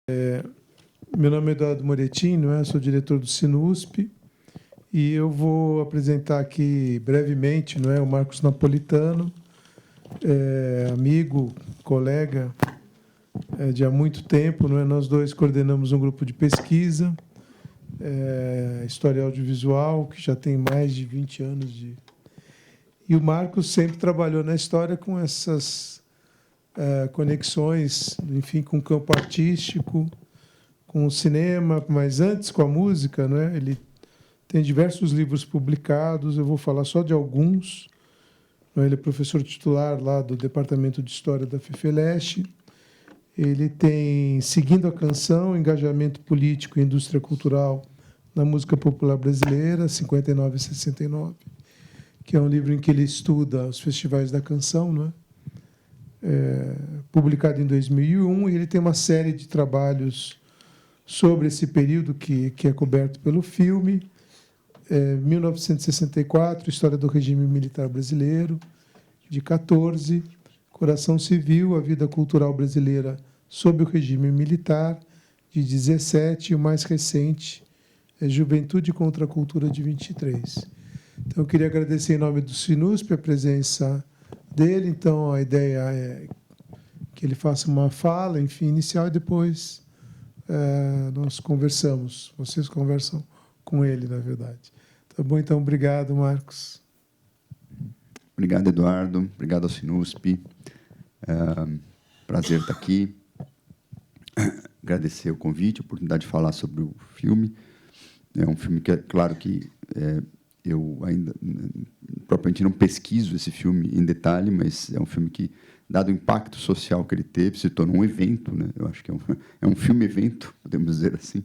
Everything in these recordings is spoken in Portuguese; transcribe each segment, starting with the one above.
Meu nome é Eduardo Moretin, não é? Sou diretor do Sinusp e eu vou apresentar aqui brevemente, não é, o Marcos Napolitano, amigo, colega de há muito tempo, não é? Nós dois coordenamos um grupo de pesquisa, História Audiovisual, que já tem mais de 20 anos de... E o Marcos sempre trabalhou na história com essas conexões, enfim, com o campo artístico, com o cinema, mas antes com a música, não é? Ele tem diversos livros publicados, eu vou falar só de alguns. Ele é professor titular lá do Departamento de História da FEFELESH. Ele tem Seguindo a Canção, Engajamento Político e Indústria Cultural na Música Popular Brasileira, 59 e 69, que é um livro em que ele estuda os festivais da canção, não é? Publicado em 2001, e ele tem uma série de trabalhos sobre esse período que é coberto pelo filme. 1964, História do Regime Militar Brasileiro, de 14, Coração Civil, a Vida Cultural Brasileira sob o Regime Militar, de 17, e o mais recente, Juventude contra a Cultura, de 23. Então, eu queria agradecer, em nome do Sinusp, a presença dele. Então, a ideia é que ele faça uma fala, enfim, inicial, e depois nós conversamos. Vocês conversam com ele, na verdade. Tá bom? Então, obrigado, Marcos. Obrigado, Eduardo. Obrigado ao Sinusp. Prazer estar aqui. Agradecer o convite, a oportunidade de falar sobre o filme. É um filme que, é claro que eu ainda propriamente não pesquiso esse filme em detalhe, mas é um filme que, dado o impacto social que ele teve, se tornou um evento, né? Eu acho que é um filme-evento, podemos dizer assim.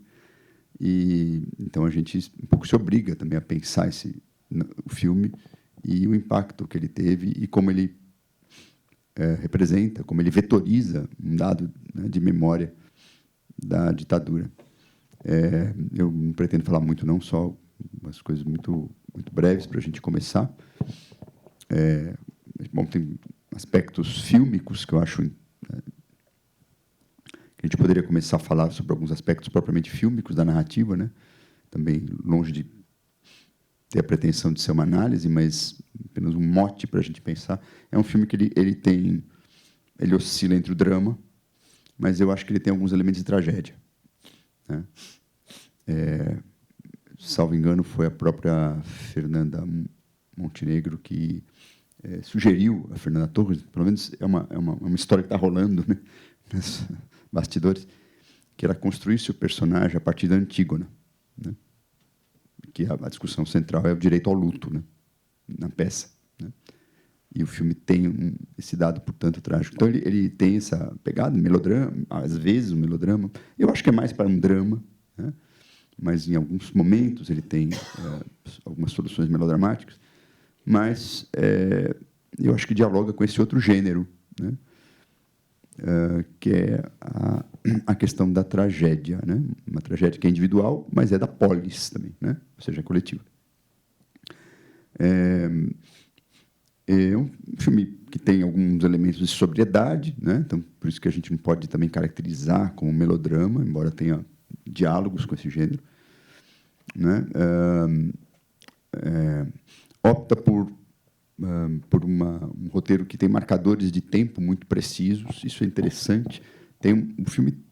E então a gente um pouco se obriga também a pensar o filme e o impacto que ele teve e como ele representa, como ele vetoriza um dado, né, de memória da ditadura. Eu não pretendo falar muito, não, só umas coisas muito breves para a gente começar. Bom, tem aspectos fílmicos que eu acho que a gente poderia começar a falar sobre alguns aspectos propriamente fílmicos da narrativa, né? Também longe de ter a pretensão de ser uma análise, mas apenas um mote para a gente pensar. É um filme que ele oscila entre o drama, mas eu acho que ele tem alguns elementos de tragédia, né? Salvo engano, foi a própria Fernanda Montenegro que sugeriu a Fernanda Torres, pelo menos é uma história que está rolando, né, nos bastidores, que ela construísse o personagem a partir da Antígona, né, que a discussão central é o direito ao luto, né, na peça, né, e o filme tem esse dado, portanto, trágico. Então, ele tem essa pegada, melodrama, às vezes um melodrama. Eu acho que é mais para um drama, né, mas, em alguns momentos, ele tem algumas soluções melodramáticas. Mas eu acho que dialoga com esse outro gênero, né, que é a questão da tragédia, né? Uma tragédia que é individual, mas é da polis também, né? Ou seja, é coletiva. É um filme que tem alguns elementos de sobriedade, né? Então, por isso que a gente não pode também caracterizar como melodrama, embora tenha diálogos com esse gênero, né? Opta por um roteiro que tem marcadores de tempo muito precisos. Isso é interessante. Tem um filme,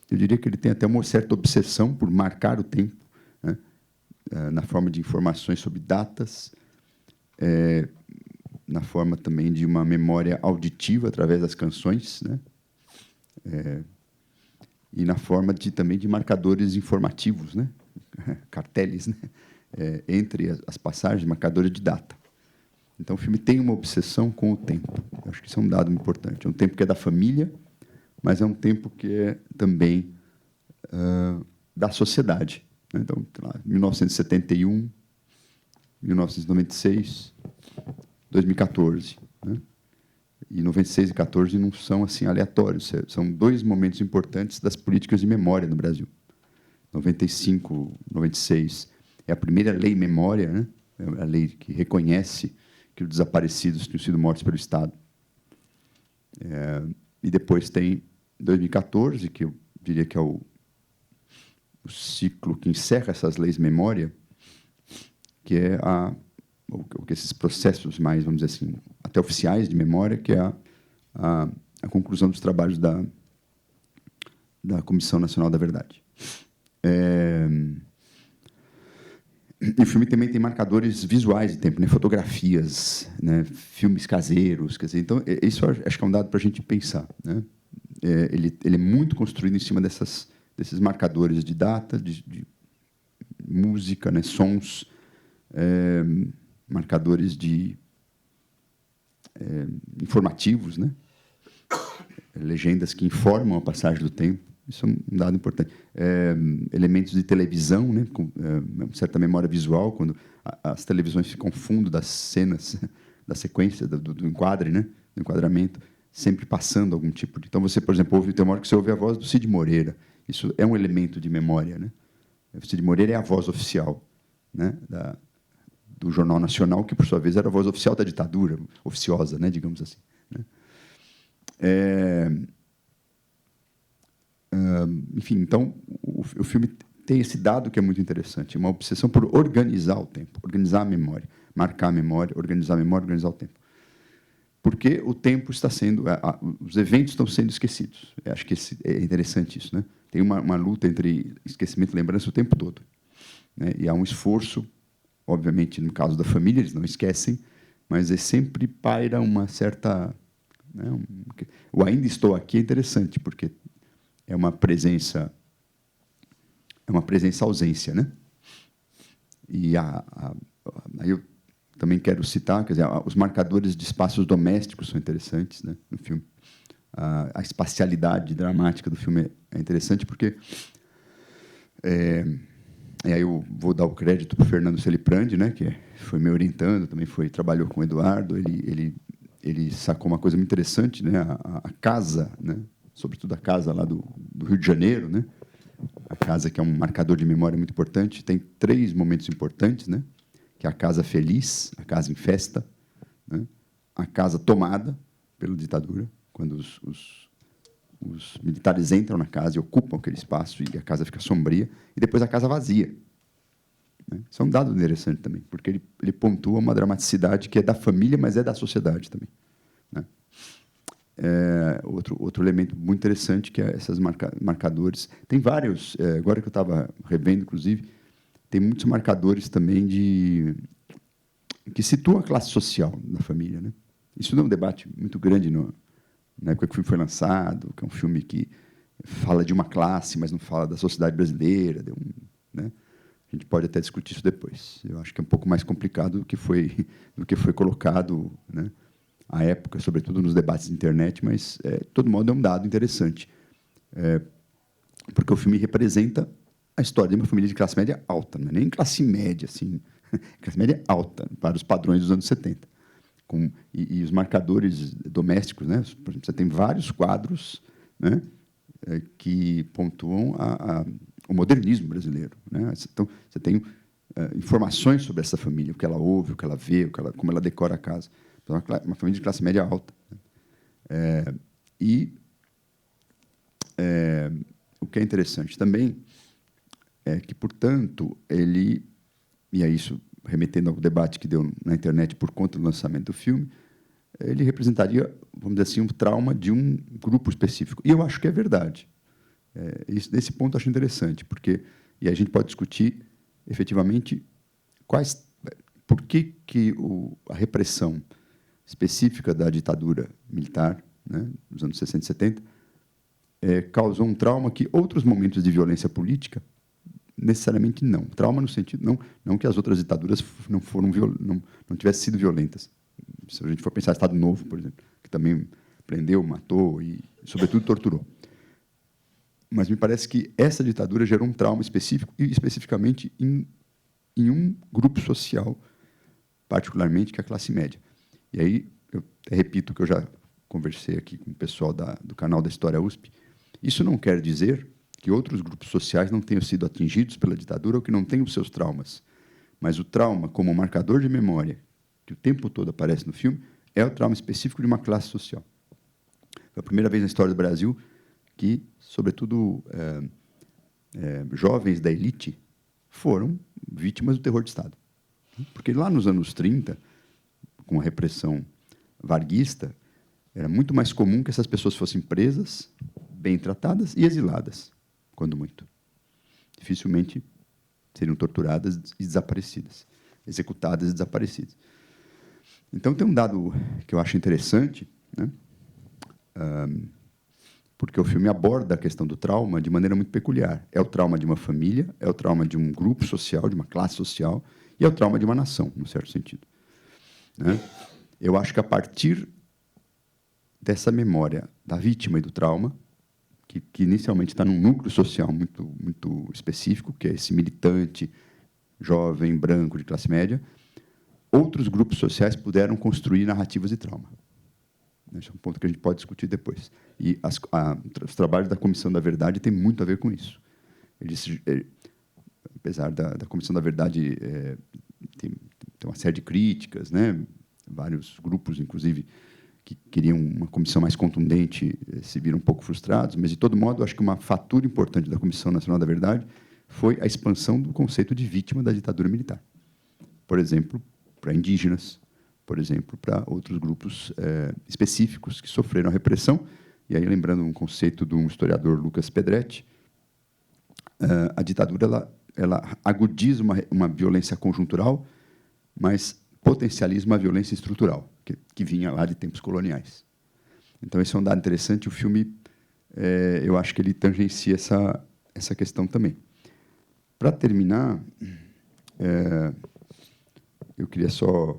eu diria que ele tem até uma certa obsessão por marcar o tempo, né, na forma de informações sobre datas, na forma também de uma memória auditiva através das canções, né, e na forma também de marcadores informativos, né, carteles, né, entre as passagens, marcadores de data. Então, o filme tem uma obsessão com o tempo. Eu acho que isso é um dado importante. É um tempo que é da família, mas é um tempo que é também da sociedade, né? Então, 1971, 1996, 2014, né? E 96 e 14 não são assim aleatórios. São dois momentos importantes das políticas de memória no Brasil. 95, 96 é a primeira lei memória, né? É a lei que reconhece que os desaparecidos tinham sido mortos pelo Estado. E depois tem 2014, que diria que é o ciclo que encerra essas leis de memória, que é o que esses processos mais, vamos dizer assim, até oficiais de memória, que é a conclusão dos trabalhos da Comissão Nacional da Verdade. E o filme também tem marcadores visuais de tempo, né? Fotografias, né? Filmes caseiros, quer dizer, então isso acho que é um dado para a gente pensar, né? Ele é muito construído em cima desses marcadores de data, de música, né? Sons, marcadores informativos, né? Legendas que informam a passagem do tempo. Isso é um dado importante. Elementos de televisão, né, com uma certa memória visual, quando as televisões ficam fundo das cenas, da sequência, do enquadre, né, do enquadramento, sempre passando algum tipo de... Então, você, por exemplo, tem uma hora que você ouve a voz do Cid Moreira. Isso é um elemento de memória, né? O Cid Moreira é a voz oficial, né, do Jornal Nacional, que, por sua vez, era a voz oficial da ditadura, oficiosa, né, digamos assim, né? Enfim, então, o filme tem esse dado que é muito interessante, uma obsessão por organizar o tempo, organizar a memória, marcar a memória, organizar o tempo. Porque o tempo está sendo... os eventos estão sendo esquecidos. Eu acho que é interessante isso, né? Tem uma luta entre esquecimento e lembrança o tempo todo, né? E há um esforço, obviamente, no caso da família, eles não esquecem, mas sempre paira uma certa... Né, o ainda estou aqui é interessante, porque é uma presença ausência, né? E aí eu também quero citar, quer dizer, os marcadores de espaços domésticos são interessantes, né, no filme. A espacialidade dramática do filme é interessante porque e aí eu vou dar o crédito para o Fernando Celiprandi, né, que foi me orientando, também trabalhou com o Eduardo, ele sacou uma coisa muito interessante, né, a casa, né, sobretudo a casa lá do Rio de Janeiro, né, a casa que é um marcador de memória muito importante, tem 3 momentos importantes, né, que é a casa feliz, a casa em festa, né, a casa tomada pela ditadura, quando os militares entram na casa e ocupam aquele espaço e a casa fica sombria, e depois a casa vazia. Né? Isso é um dado interessante também, porque ele pontua uma dramaticidade que é da família, mas é da sociedade também. Né? Outro elemento muito interessante, que é esses marcadores. Tem vários, agora que eu estava revendo, inclusive, tem muitos marcadores também que situam a classe social da família. Né? Isso deu um debate muito grande na época que o filme foi lançado, que é um filme que fala de uma classe, mas não fala da sociedade brasileira. Né? A gente pode até discutir isso depois. Eu acho que é um pouco mais complicado do que foi colocado, né, à época, sobretudo nos debates de internet, mas, de todo modo, é um dado interessante. Porque o filme representa a história de uma família de classe média alta, não é nem classe média, assim, classe média alta, para os padrões dos anos 70. E os marcadores domésticos, né? Por exemplo, você tem vários quadros, né, que pontuam o modernismo brasileiro. Né? Então, você tem informações sobre essa família, o que ela ouve, o que ela vê, como ela decora a casa. Então, uma família de classe média alta. Né? O que é interessante também é que, portanto, e é isso remetendo ao debate que deu na internet por conta do lançamento do filme, ele representaria, vamos dizer assim, um trauma de um grupo específico. E eu acho que é verdade. Nesse ponto eu acho interessante, e a gente pode discutir, efetivamente, por que a repressão específica da ditadura militar, né, nos anos 60 e 70, causou um trauma que outros momentos de violência política necessariamente não. Trauma no sentido não que as outras ditaduras não tivessem sido violentas. Se a gente for pensar no Estado Novo, por exemplo, que também prendeu, matou e, sobretudo, torturou. Mas me parece que essa ditadura gerou um trauma específico, e especificamente em um grupo social, particularmente, que é a classe média. E aí, eu repito que eu já conversei aqui com o pessoal do canal da História USP, isso não quer dizer que outros grupos sociais não tenham sido atingidos pela ditadura ou que não tenham seus traumas. Mas o trauma, como marcador de memória, que o tempo todo aparece no filme, é o trauma específico de uma classe social. Foi a primeira vez na história do Brasil que, sobretudo, jovens da elite foram vítimas do terror de Estado. Porque lá nos anos 30, com a repressão varguista, era muito mais comum que essas pessoas fossem presas, bem tratadas e exiladas, quando muito. Dificilmente seriam torturadas e desaparecidas, executadas e desaparecidas. Então, tem um dado que eu acho interessante, né? Porque o filme aborda a questão do trauma de maneira muito peculiar. É o trauma de uma família, é o trauma de um grupo social, de uma classe social, e é o trauma de uma nação, num certo sentido. Né? Eu acho que, a partir dessa memória da vítima e do trauma, que inicialmente está num núcleo social muito específico, que é esse militante, jovem, branco, de classe média, outros grupos sociais puderam construir narrativas de trauma. Esse é um ponto que a gente pode discutir depois. E os trabalhos da Comissão da Verdade têm muito a ver com isso. Apesar da Comissão da Verdade tem uma série de críticas, né? Vários grupos, inclusive, que queriam uma comissão mais contundente, se viram um pouco frustrados, mas, de todo modo, acho que uma fatura importante da Comissão Nacional da Verdade foi a expansão do conceito de vítima da ditadura militar. Por exemplo, para indígenas, por exemplo, para outros grupos específicos que sofreram a repressão. E aí, lembrando um conceito de um historiador, Lucas Pedretti, a ditadura ela agudiza uma violência conjuntural, mas potencializa uma violência estrutural, que vinha lá de tempos coloniais. Então, esse é um dado interessante. O filme, eu acho que ele tangencia essa questão também. Para terminar, eu queria só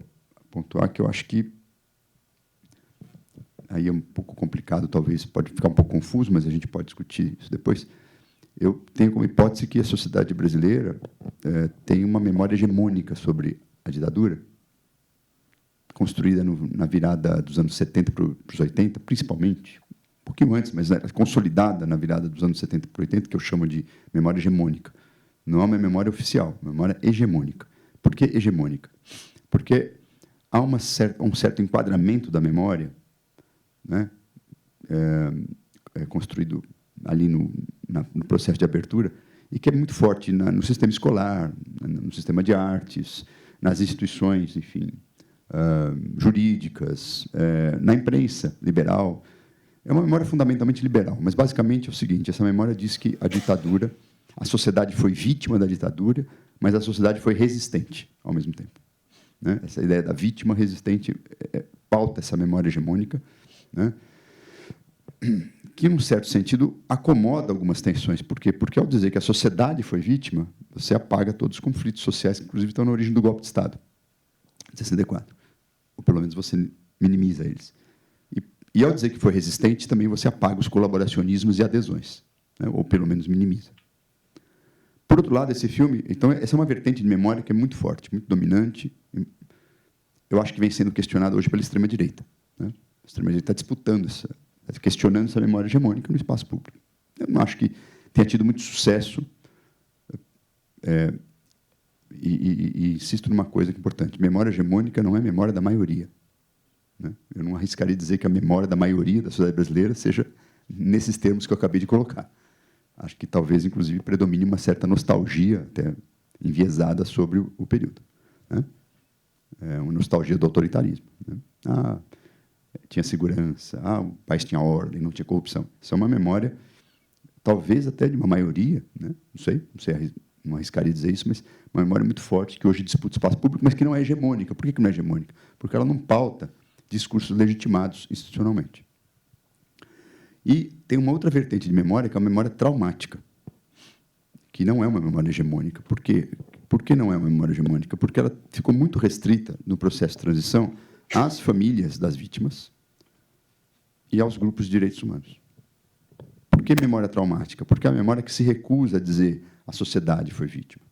pontuar que eu acho que aí é um pouco complicado, talvez pode ficar um pouco confuso, mas a gente pode discutir isso depois. Eu tenho como hipótese que a sociedade brasileira tem uma memória hegemônica sobre a ditadura, construída na virada dos anos 70 para os 80, principalmente, um pouquinho antes, mas consolidada na virada dos anos 70 para 80, que eu chamo de memória hegemônica. Não é uma memória oficial, uma memória hegemônica. Por que hegemônica? Porque há um certo enquadramento da memória, né, construído ali no processo de abertura, e que é muito forte no sistema escolar, no sistema de artes, nas instituições, enfim, jurídicas, na imprensa liberal. É uma memória fundamentalmente liberal, mas, basicamente, é o seguinte: essa memória diz que a sociedade foi vítima da ditadura, mas a sociedade foi resistente ao mesmo tempo. Né? Essa ideia da vítima resistente pauta essa memória hegemônica, né? Que, num certo sentido, acomoda algumas tensões. Por quê? Porque, ao dizer que a sociedade foi vítima, você apaga todos os conflitos sociais que, inclusive, estão na origem do golpe de Estado, de 64. Ou, pelo menos, você minimiza eles. E, ao dizer que foi resistente, também você apaga os colaboracionismos e adesões, né? Ou, pelo menos, minimiza. Por outro lado, esse filme... Então, essa é uma vertente de memória que é muito forte, muito dominante. Eu acho que vem sendo questionada hoje pela extrema-direita, né? A extrema-direita está disputando questionando essa memória hegemônica no espaço público. Eu não acho que tenha tido muito sucesso. E insisto numa coisa que é importante: memória hegemônica não é memória da maioria, né? Eu não arriscaria dizer que a memória da maioria da sociedade brasileira seja nesses termos que eu acabei de colocar. Acho que talvez, inclusive, predomine uma certa nostalgia, até enviesada, sobre o período, né? Uma nostalgia do autoritarismo, né? Tinha segurança, o país tinha ordem, não tinha corrupção. Isso é uma memória, talvez até de uma maioria, né? Não arriscaria dizer isso, mas uma memória muito forte, que hoje disputa o espaço público, mas que não é hegemônica. Por que não é hegemônica? Porque ela não pauta discursos legitimados institucionalmente. E tem uma outra vertente de memória, que é a memória traumática, que não é uma memória hegemônica. Por quê? Por que não é uma memória hegemônica? Porque ela ficou muito restrita, no processo de transição, às famílias das vítimas e aos grupos de direitos humanos. Por que memória traumática? Porque é a memória que se recusa a dizer a sociedade foi vítima.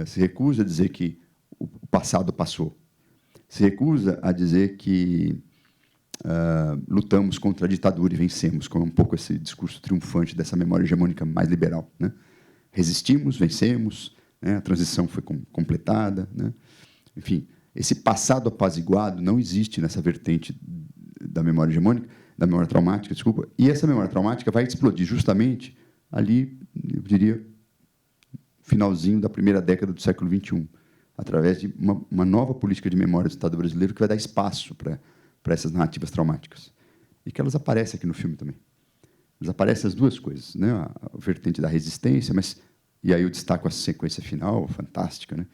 Se recusa a dizer que o passado passou. Se recusa a dizer que lutamos contra a ditadura e vencemos, como é um pouco esse discurso triunfante dessa memória hegemônica mais liberal, né? Resistimos, vencemos, né? A transição foi completada, né? Enfim, esse passado apaziguado não existe nessa vertente da memória hegemônica, da memória traumática, desculpa, e essa memória traumática vai explodir justamente ali, eu diria, finalzinho da primeira década do século XXI, através de uma nova política de memória do Estado brasileiro que vai dar espaço para essas narrativas traumáticas. E que elas aparecem aqui no filme também. Elas aparecem as duas coisas, né? A vertente da resistência, mas... E aí eu destaco a sequência final, fantástica, né?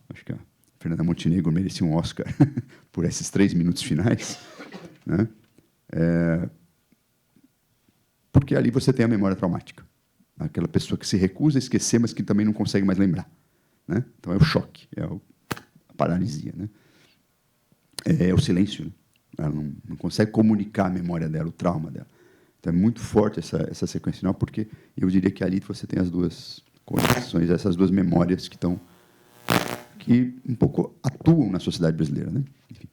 Acho que a Fernanda Montenegro merecia um Oscar por esses 3 minutos finais, né? Porque ali você tem a memória traumática. Aquela pessoa que se recusa a esquecer, mas que também não consegue mais lembrar, né? Então, é o choque, é a paralisia, né? É o silêncio, né? Ela não consegue comunicar a memória dela, o trauma dela. Então, é muito forte essa sequência final, porque eu diria que ali você tem as duas conexões, essas duas memórias que um pouco atuam na sociedade brasileira, né? Enfim,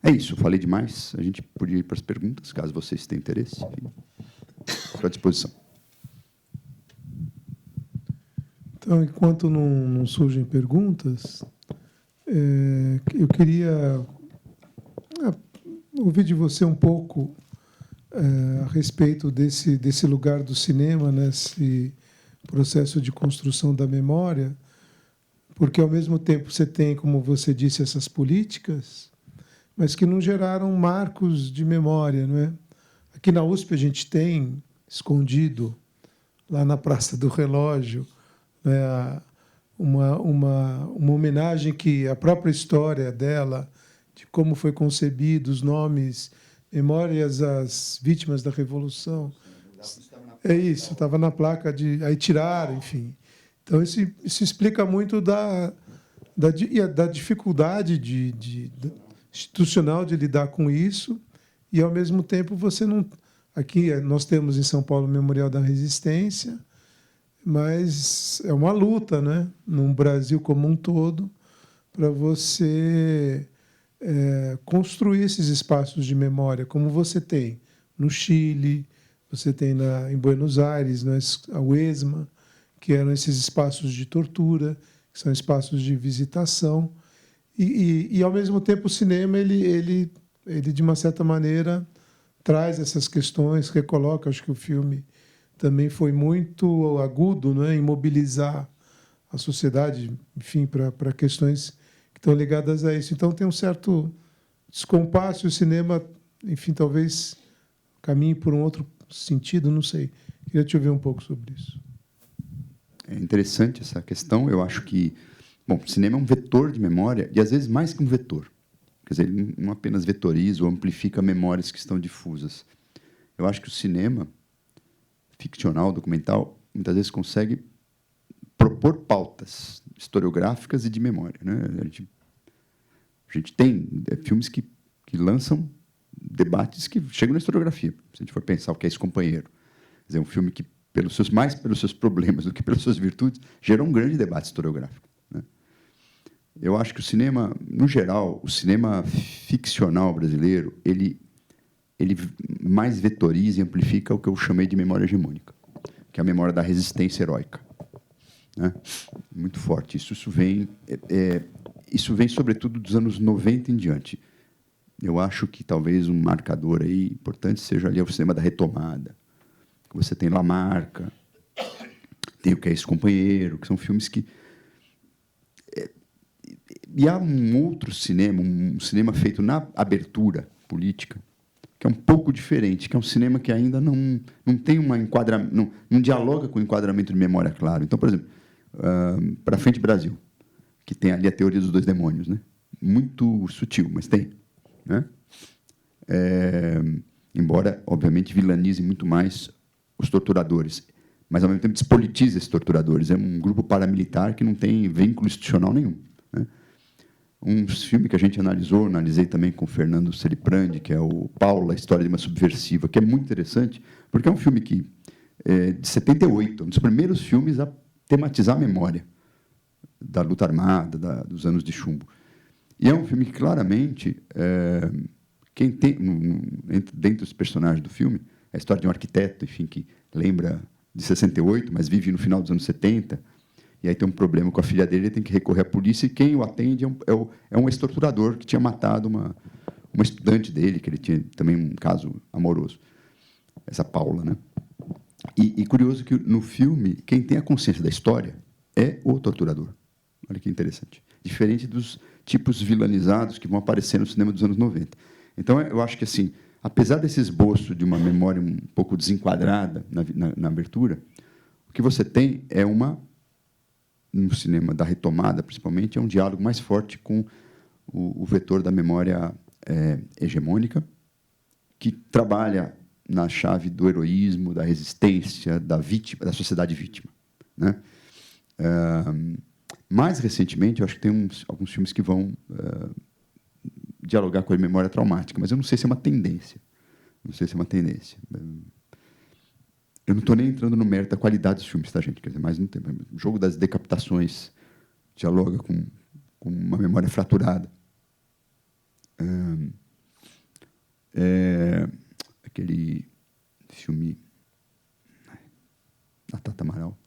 é isso, eu falei demais. A gente podia ir para as perguntas, caso vocês tenham interesse. Enfim, estou à disposição. Então, enquanto não surgem perguntas, eu queria ouvir de você um pouco a respeito desse lugar do cinema, nesse processo de construção da memória, porque, ao mesmo tempo, você tem, como você disse, essas políticas, mas que não geraram marcos de memória, não é? Aqui na USP a gente tem, escondido, lá na Praça do Relógio, né, uma homenagem que a própria história dela, de como foi concebido, os nomes, memórias às vítimas da Revolução. É isso, estava na placa de... Aí tiraram, enfim. Então, isso explica muito da dificuldade institucional de lidar com isso, e, ao mesmo tempo, você não... Aqui nós temos em São Paulo o Memorial da Resistência, mas é uma luta, né, no Brasil como um todo, para você construir esses espaços de memória, como você tem no Chile, você tem em Buenos Aires, a UESMA, que eram esses espaços de tortura, que são espaços de visitação, e ao mesmo tempo, o cinema, ele de uma certa maneira, traz essas questões, recoloca. Acho que o filme também foi muito agudo, né, em mobilizar a sociedade, enfim, para questões que estão ligadas a isso. Então, tem um certo descompasso, e o cinema, enfim, talvez caminhe por um outro sentido, não sei. Queria te ouvir um pouco sobre isso. É interessante essa questão. Eu acho que, bom, o cinema é um vetor de memória, e às vezes mais que um vetor. Quer dizer, ele não apenas vetoriza ou amplifica memórias que estão difusas. Eu acho que o cinema ficcional, documental, muitas vezes consegue propor pautas historiográficas e de memória, né? A gente tem filmes que lançam debates que chegam na historiografia. Se a gente for pensar o que é esse companheiro, quer dizer, um filme que, mais pelos seus problemas do que pelas suas virtudes, gerou um grande debate historiográfico, né? Eu acho que o cinema, no geral, o cinema ficcional brasileiro, ele mais vetoriza e amplifica o que eu chamei de memória hegemônica, que é a memória da resistência heróica, né? Muito forte. Isso vem, sobretudo, dos anos 90 em diante. Eu acho que talvez um marcador aí importante seja ali o cinema da retomada. Você tem Lamarca, tem o Que é Esse Companheiro, que são filmes que... E há um outro cinema, um cinema feito na abertura política, que é um pouco diferente, que é um cinema que ainda não tem uma enquadramento, não dialoga com o enquadramento de memória claro. Então, por exemplo, Para Frente Brasil, que tem ali a teoria dos 2 demônios, né? Muito sutil, mas tem, né? Embora, obviamente, vilanize muito mais os torturadores, mas, ao mesmo tempo, despolitiza esses torturadores. É um grupo paramilitar que não tem vínculo institucional nenhum, né? Um filme que a gente analisei também com o Fernando Celiprandi, que é o Paula, a História de uma Subversiva, que é muito interessante, porque é um filme de 78, um dos primeiros filmes a tematizar a memória da luta armada, dos anos de chumbo. E é um filme que, claramente, quem tem, dentro dos personagens do filme, é a história de um arquiteto, enfim, que lembra de 68, mas vive no final dos anos 70, e aí tem um problema com a filha dele, ele tem que recorrer à polícia, e quem o atende é um ex-torturador que tinha matado uma uma estudante dele, que ele tinha também um caso amoroso, essa Paula, né? E curioso que no filme, quem tem a consciência da história é o torturador. Olha que interessante. Diferente dos tipos vilanizados que vão aparecer no cinema dos anos 90. Então, eu acho que, assim, apesar desse esboço de uma memória um pouco desenquadrada na abertura, o que você tem é no cinema da retomada, principalmente, é um diálogo mais forte com o vetor da memória hegemônica, que trabalha na chave do heroísmo, da resistência, da vítima, da sociedade vítima, né? Mais recentemente, eu acho que tem alguns filmes que vão dialogar com a memória traumática, mas eu não sei se é uma tendência. Não sei se é uma tendência. Eu não estou nem entrando no mérito da qualidade dos filmes, tá, gente? Quer dizer, mais no tempo. O jogo das decapitações dialoga com uma memória fraturada. Aquele filme da Tata Amaral,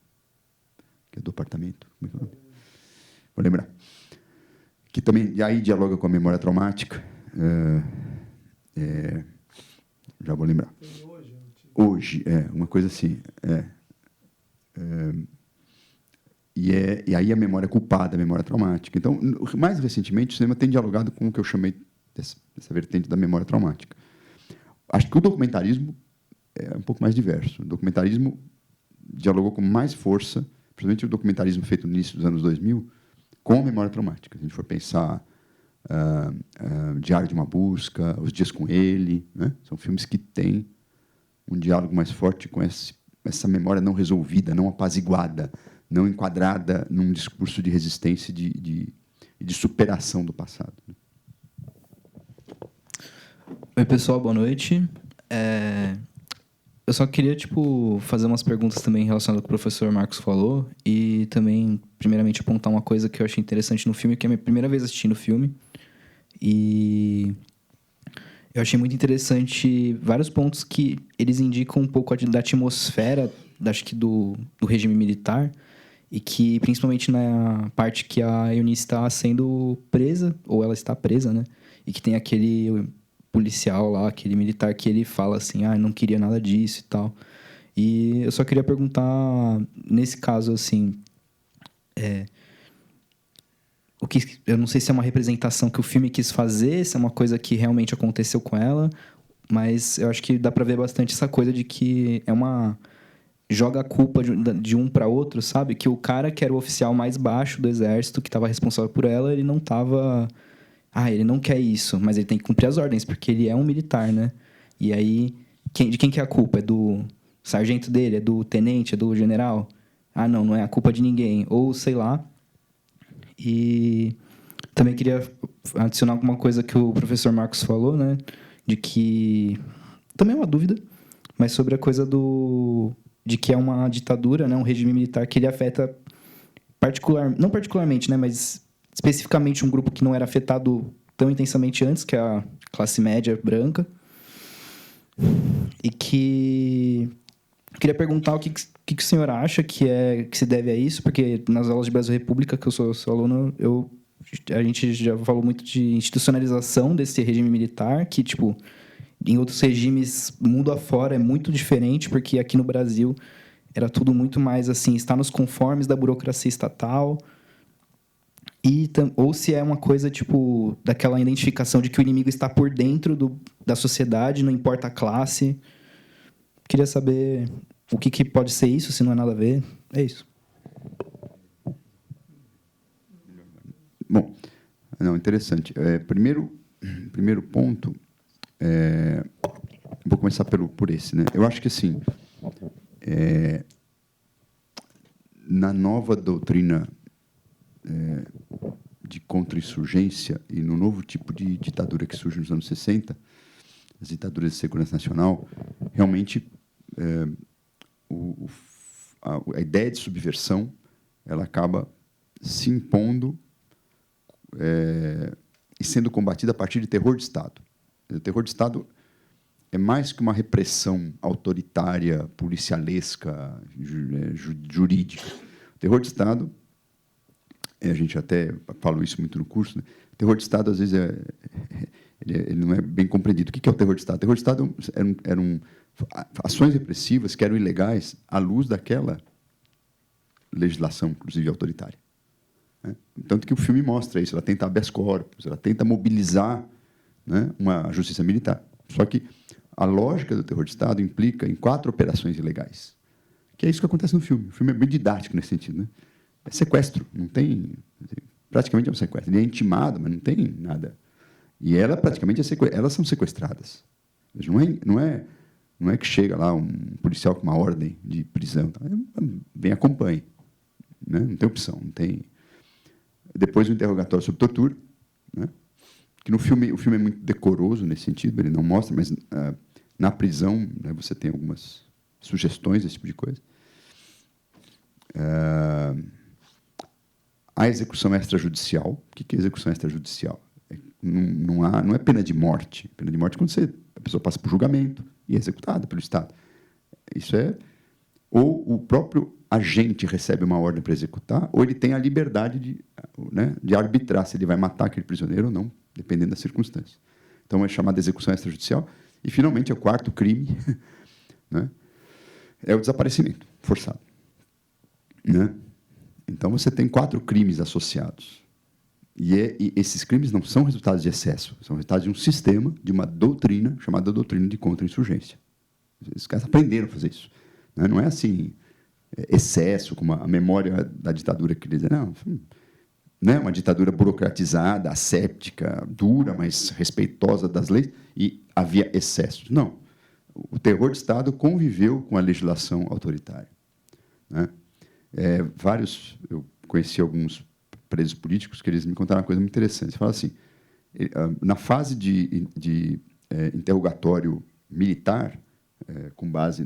que é do apartamento. Como é que é o nome? Vou lembrar. Que também aí dialoga com a memória traumática. Já vou lembrar. Hoje, uma coisa assim. E aí a memória culpada, a memória traumática. Então, mais recentemente, o cinema tem dialogado com o que eu chamei dessa vertente da memória traumática. Acho que o documentarismo é um pouco mais diverso. O documentarismo dialogou com mais força, principalmente o documentarismo feito no início dos anos 2000, com a memória traumática. Se a gente for pensar Diário de uma Busca, Os Dias com Ele, né? São filmes que têm um diálogo mais forte com essa memória não resolvida, não apaziguada, não enquadrada num discurso de resistência e de superação do passado. Oi, pessoal, boa noite. Eu só queria fazer umas perguntas também relacionadas ao que o professor Marcos falou e também, primeiramente, apontar uma coisa que eu achei interessante no filme, que é a minha primeira vez assistindo o filme. E eu achei muito interessante vários pontos que eles indicam um pouco da atmosfera, acho que do regime militar, e que, principalmente na parte que a Eunice está sendo presa, ou ela está presa, né? E que tem aquele policial lá, aquele militar, que ele fala assim, não queria nada disso e tal. E eu só queria perguntar, nesse caso, assim, eu não sei se é uma representação que o filme quis fazer, se é uma coisa que realmente aconteceu com ela, mas eu acho que dá pra ver bastante essa coisa de que joga a culpa de um para outro, sabe? Que o cara que era o oficial mais baixo do exército, que estava responsável por ela, ele não estava... ele não quer isso, mas ele tem que cumprir as ordens, porque ele é um militar, né? E aí, de quem que é a culpa? É do sargento dele? É do tenente? É do general? Não é a culpa de ninguém. Ou, sei lá. E também queria adicionar alguma coisa que o professor Marcos falou, né? De que... Também é uma dúvida, mas sobre a coisa de que é uma ditadura, né? Um regime militar que ele afeta não particularmente, né? Mas especificamente um grupo que não era afetado tão intensamente antes, que é a classe média branca. E que... Queria perguntar o que o senhor acha que se deve a isso, porque nas aulas de Brasil República, que eu sou seu aluno, a gente já falou muito de institucionalização desse regime militar, que, em outros regimes, mundo afora, é muito diferente, porque aqui no Brasil era tudo muito mais, assim, está nos conformes da burocracia estatal, ou se é uma coisa, daquela identificação de que o inimigo está por dentro da sociedade, não importa a classe. Queria saber o que pode ser isso, se não é nada a ver. É isso. Bom, interessante. Primeiro ponto, vou começar por esse, né? Eu acho que, assim, na nova doutrina de contra-insurgência e no novo tipo de ditadura que surge nos anos 60, as ditaduras de segurança nacional, realmente a ideia de subversão ela acaba se impondo e sendo combatida a partir de terror de Estado. O terror de Estado é mais que uma repressão autoritária, policialesca, jurídica. O terror de Estado, a gente até falou isso muito no curso, né? O terror de Estado, às vezes, ele não é bem compreendido. O que é o terror de Estado? O terror de Estado eram ações repressivas que eram ilegais à luz daquela legislação, inclusive autoritária. Né? Tanto que o filme mostra isso, ela tenta habeas corpus, ela tenta mobilizar, né, uma justiça militar. Só que a lógica do terror de Estado implica em 4 operações ilegais, que é isso que acontece no filme. O filme é bem didático nesse sentido. Né? É sequestro, não tem... Praticamente é um sequestro. Ele é intimado, mas não tem nada. E ela praticamente elas são sequestradas. Não é que chega lá um policial com uma ordem de prisão. Vem, acompanhe. Né? Não tem opção. Não tem... Depois o interrogatório sobre tortura, né? Que no filme, o filme é muito decoroso nesse sentido, ele não mostra, mas na prisão, né, você tem algumas sugestões desse tipo de coisa. A execução extrajudicial. O que é execução extrajudicial? Não é pena de morte. Pena de morte é quando a pessoa passa por julgamento e é executada pelo Estado. Isso é... Ou o próprio agente recebe uma ordem para executar, ou ele tem a liberdade de arbitrar se ele vai matar aquele prisioneiro ou não, dependendo das circunstâncias. Então, é chamada execução extrajudicial. E, finalmente, o 4º crime, né, é o desaparecimento forçado. Né? Então, você tem 4 crimes associados. E esses crimes não são resultados de excesso, são resultados de um sistema, de uma doutrina, chamada doutrina de contra-insurgência. Os caras aprenderam a fazer isso. Né? Não é assim, excesso, como a memória da ditadura que dizem, não, né? Uma ditadura burocratizada, asséptica, dura, mas respeitosa das leis, e havia excessos. Não. O terror de Estado conviveu com a legislação autoritária. Né? Eu conheci alguns presos políticos que eles me contaram uma coisa muito interessante. Eles falam assim, na fase de interrogatório militar, com base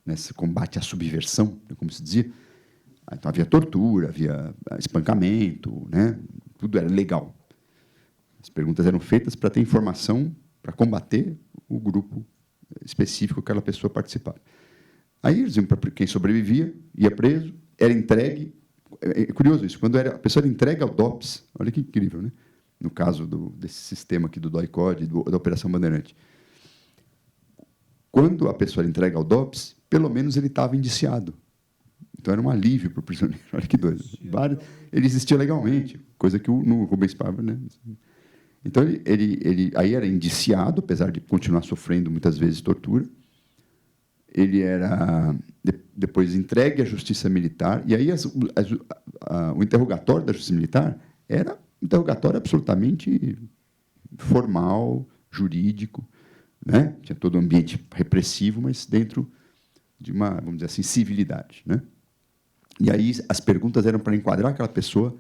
nesse combate à subversão, como se dizia, então havia tortura, havia espancamento, né? Tudo era legal. As perguntas eram feitas para ter informação para combater o grupo específico que aquela pessoa participava. Aí eles iam para quem sobrevivia, ia preso, era entregue. É curioso isso, quando a pessoa era entregue ao DOPS, olha que incrível, né? No caso desse sistema aqui do DOI-CODE, da Operação Bandeirante. Quando a pessoa era entregue ao DOPS, pelo menos ele estava indiciado. Então, era um alívio para o prisioneiro. Olha que doido. Ele existia legalmente, coisa que no Rubens Paiva... Né? Então, ele aí era indiciado, apesar de continuar sofrendo, muitas vezes, tortura. Ele era, depois, entregue à Justiça Militar. E aí, o interrogatório da Justiça Militar era um interrogatório absolutamente formal, jurídico, né? Tinha todo um ambiente repressivo, mas dentro de uma, vamos dizer assim, civilidade, né? E aí as perguntas eram para enquadrar aquela pessoa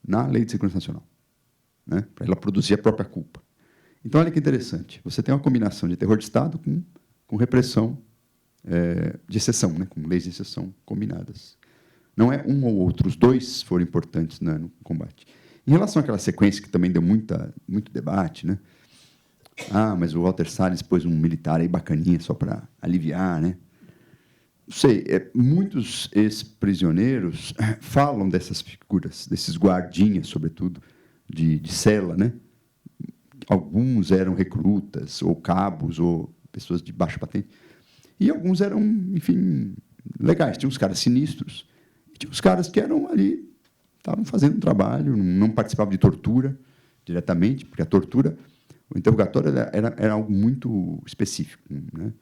na Lei de Segurança Nacional, né? Para ela produzir a própria culpa. Então, olha que interessante. Você tem uma combinação de terror de Estado com repressão de exceção, né? Com leis de exceção combinadas. Não é um ou outro, os dois foram importantes, né, no combate. Em relação àquela sequência que também deu muito debate, né? Mas o Walter Salles pôs um militar aí bacaninha só para aliviar, né? Não sei, muitos ex-prisioneiros falam dessas figuras, desses guardinhas, sobretudo, de cela, né? Alguns eram recrutas, ou cabos, ou pessoas de baixa patente. E alguns eram, enfim, legais. Tinha uns caras sinistros, e tinha uns caras que eram ali, estavam fazendo um trabalho, não participavam de tortura diretamente, porque a tortura, o interrogatório era algo muito específico, né?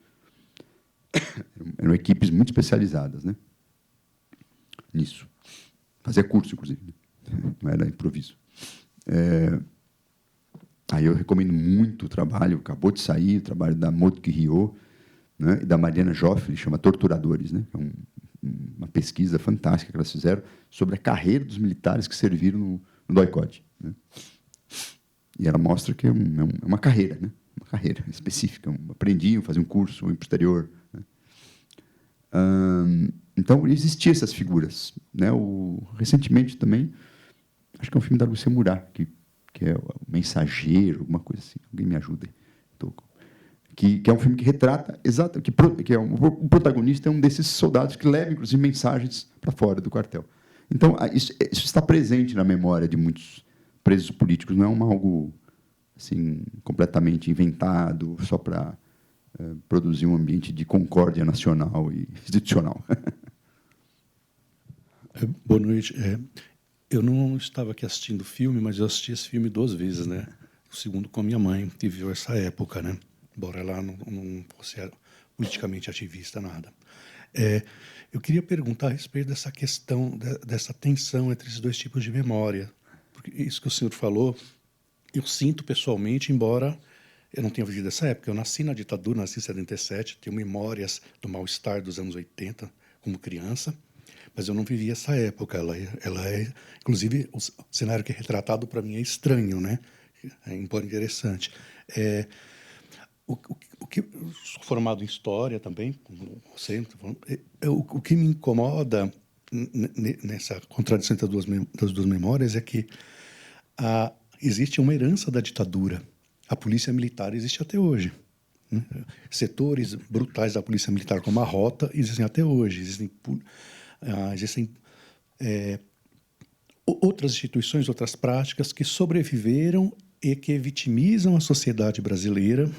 Eram equipes muito especializadas, né? Nisso. Fazia curso, inclusive. Não era improviso. Aí eu recomendo muito o trabalho, acabou de sair, o trabalho da Maud Guerriot, né, e da Mariana Joffre, chama Torturadores, né? É uma pesquisa fantástica que elas fizeram sobre a carreira dos militares que serviram no DOI-CODE, né? E ela mostra que é uma carreira, né? Uma carreira específica. Aprendiam, faziam um curso, iam para o exterior, né? Então, existiam essas figuras, né? Recentemente também, acho que é um filme da Lúcia Murat, que é o Mensageiro, alguma coisa assim. Alguém me ajuda aí. Que é um filme que retrata, o protagonista é um desses soldados que leva, inclusive, mensagens para fora do quartel. Então, isso está presente na memória de muitos presos políticos não é algo assim completamente inventado só para produzir um ambiente de concórdia nacional e institucional. Boa noite. Eu não estava aqui assistindo o filme, mas eu assisti esse filme 2 vezes, né? O segundo com a minha mãe, que viveu essa época, né? Embora ela não fosse politicamente ativista, nada. Eu queria perguntar a respeito dessa questão, dessa tensão entre esses 2 tipos de memória. Porque isso que o senhor falou, eu sinto pessoalmente, embora eu não tenha vivido essa época. Eu nasci na ditadura, nasci em 77, tenho memórias do mal-estar dos anos 80 como criança, mas eu não vivi essa época. Ela é, inclusive, o cenário que é retratado para mim é estranho, né? Embora interessante. O que eu sou formado em história também, como você, o que me incomoda nessa contradição entre das duas memórias é que existe uma herança da ditadura. A polícia militar existe até hoje. Né? Setores brutais da polícia militar, como a Rota, existem até hoje. Existem outras instituições, outras práticas que sobreviveram e que vitimizam a sociedade brasileira,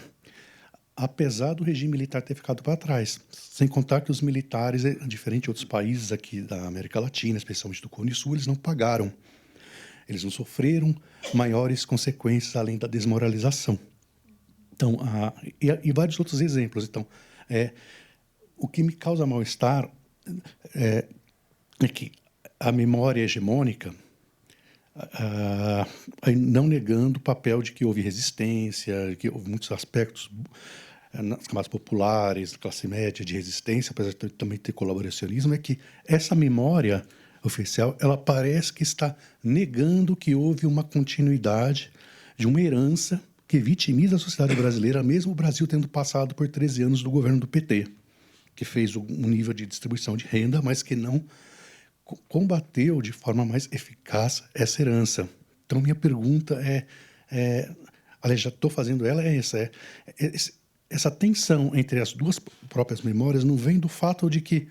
apesar do regime militar ter ficado para trás. Sem contar que os militares, diferente de outros países aqui da América Latina, especialmente do Cone Sul, eles não pagaram. Eles não sofreram maiores consequências além da desmoralização. Então, e vários outros exemplos. Então, o que me causa mal-estar é que a memória hegemônica, não negando o papel de que houve resistência, que houve muitos aspectos nas camadas populares, classe média, de resistência, apesar de também ter colaboracionismo, é que essa memória oficial, ela parece que está negando que houve uma continuidade de uma herança que vitimiza a sociedade brasileira, mesmo o Brasil tendo passado por 13 anos do governo do PT, que fez um nível de distribuição de renda, mas que não combateu de forma mais eficaz essa herança. Então, minha pergunta aliás, já estou fazendo ela, essa tensão entre as duas próprias memórias não vem do fato de que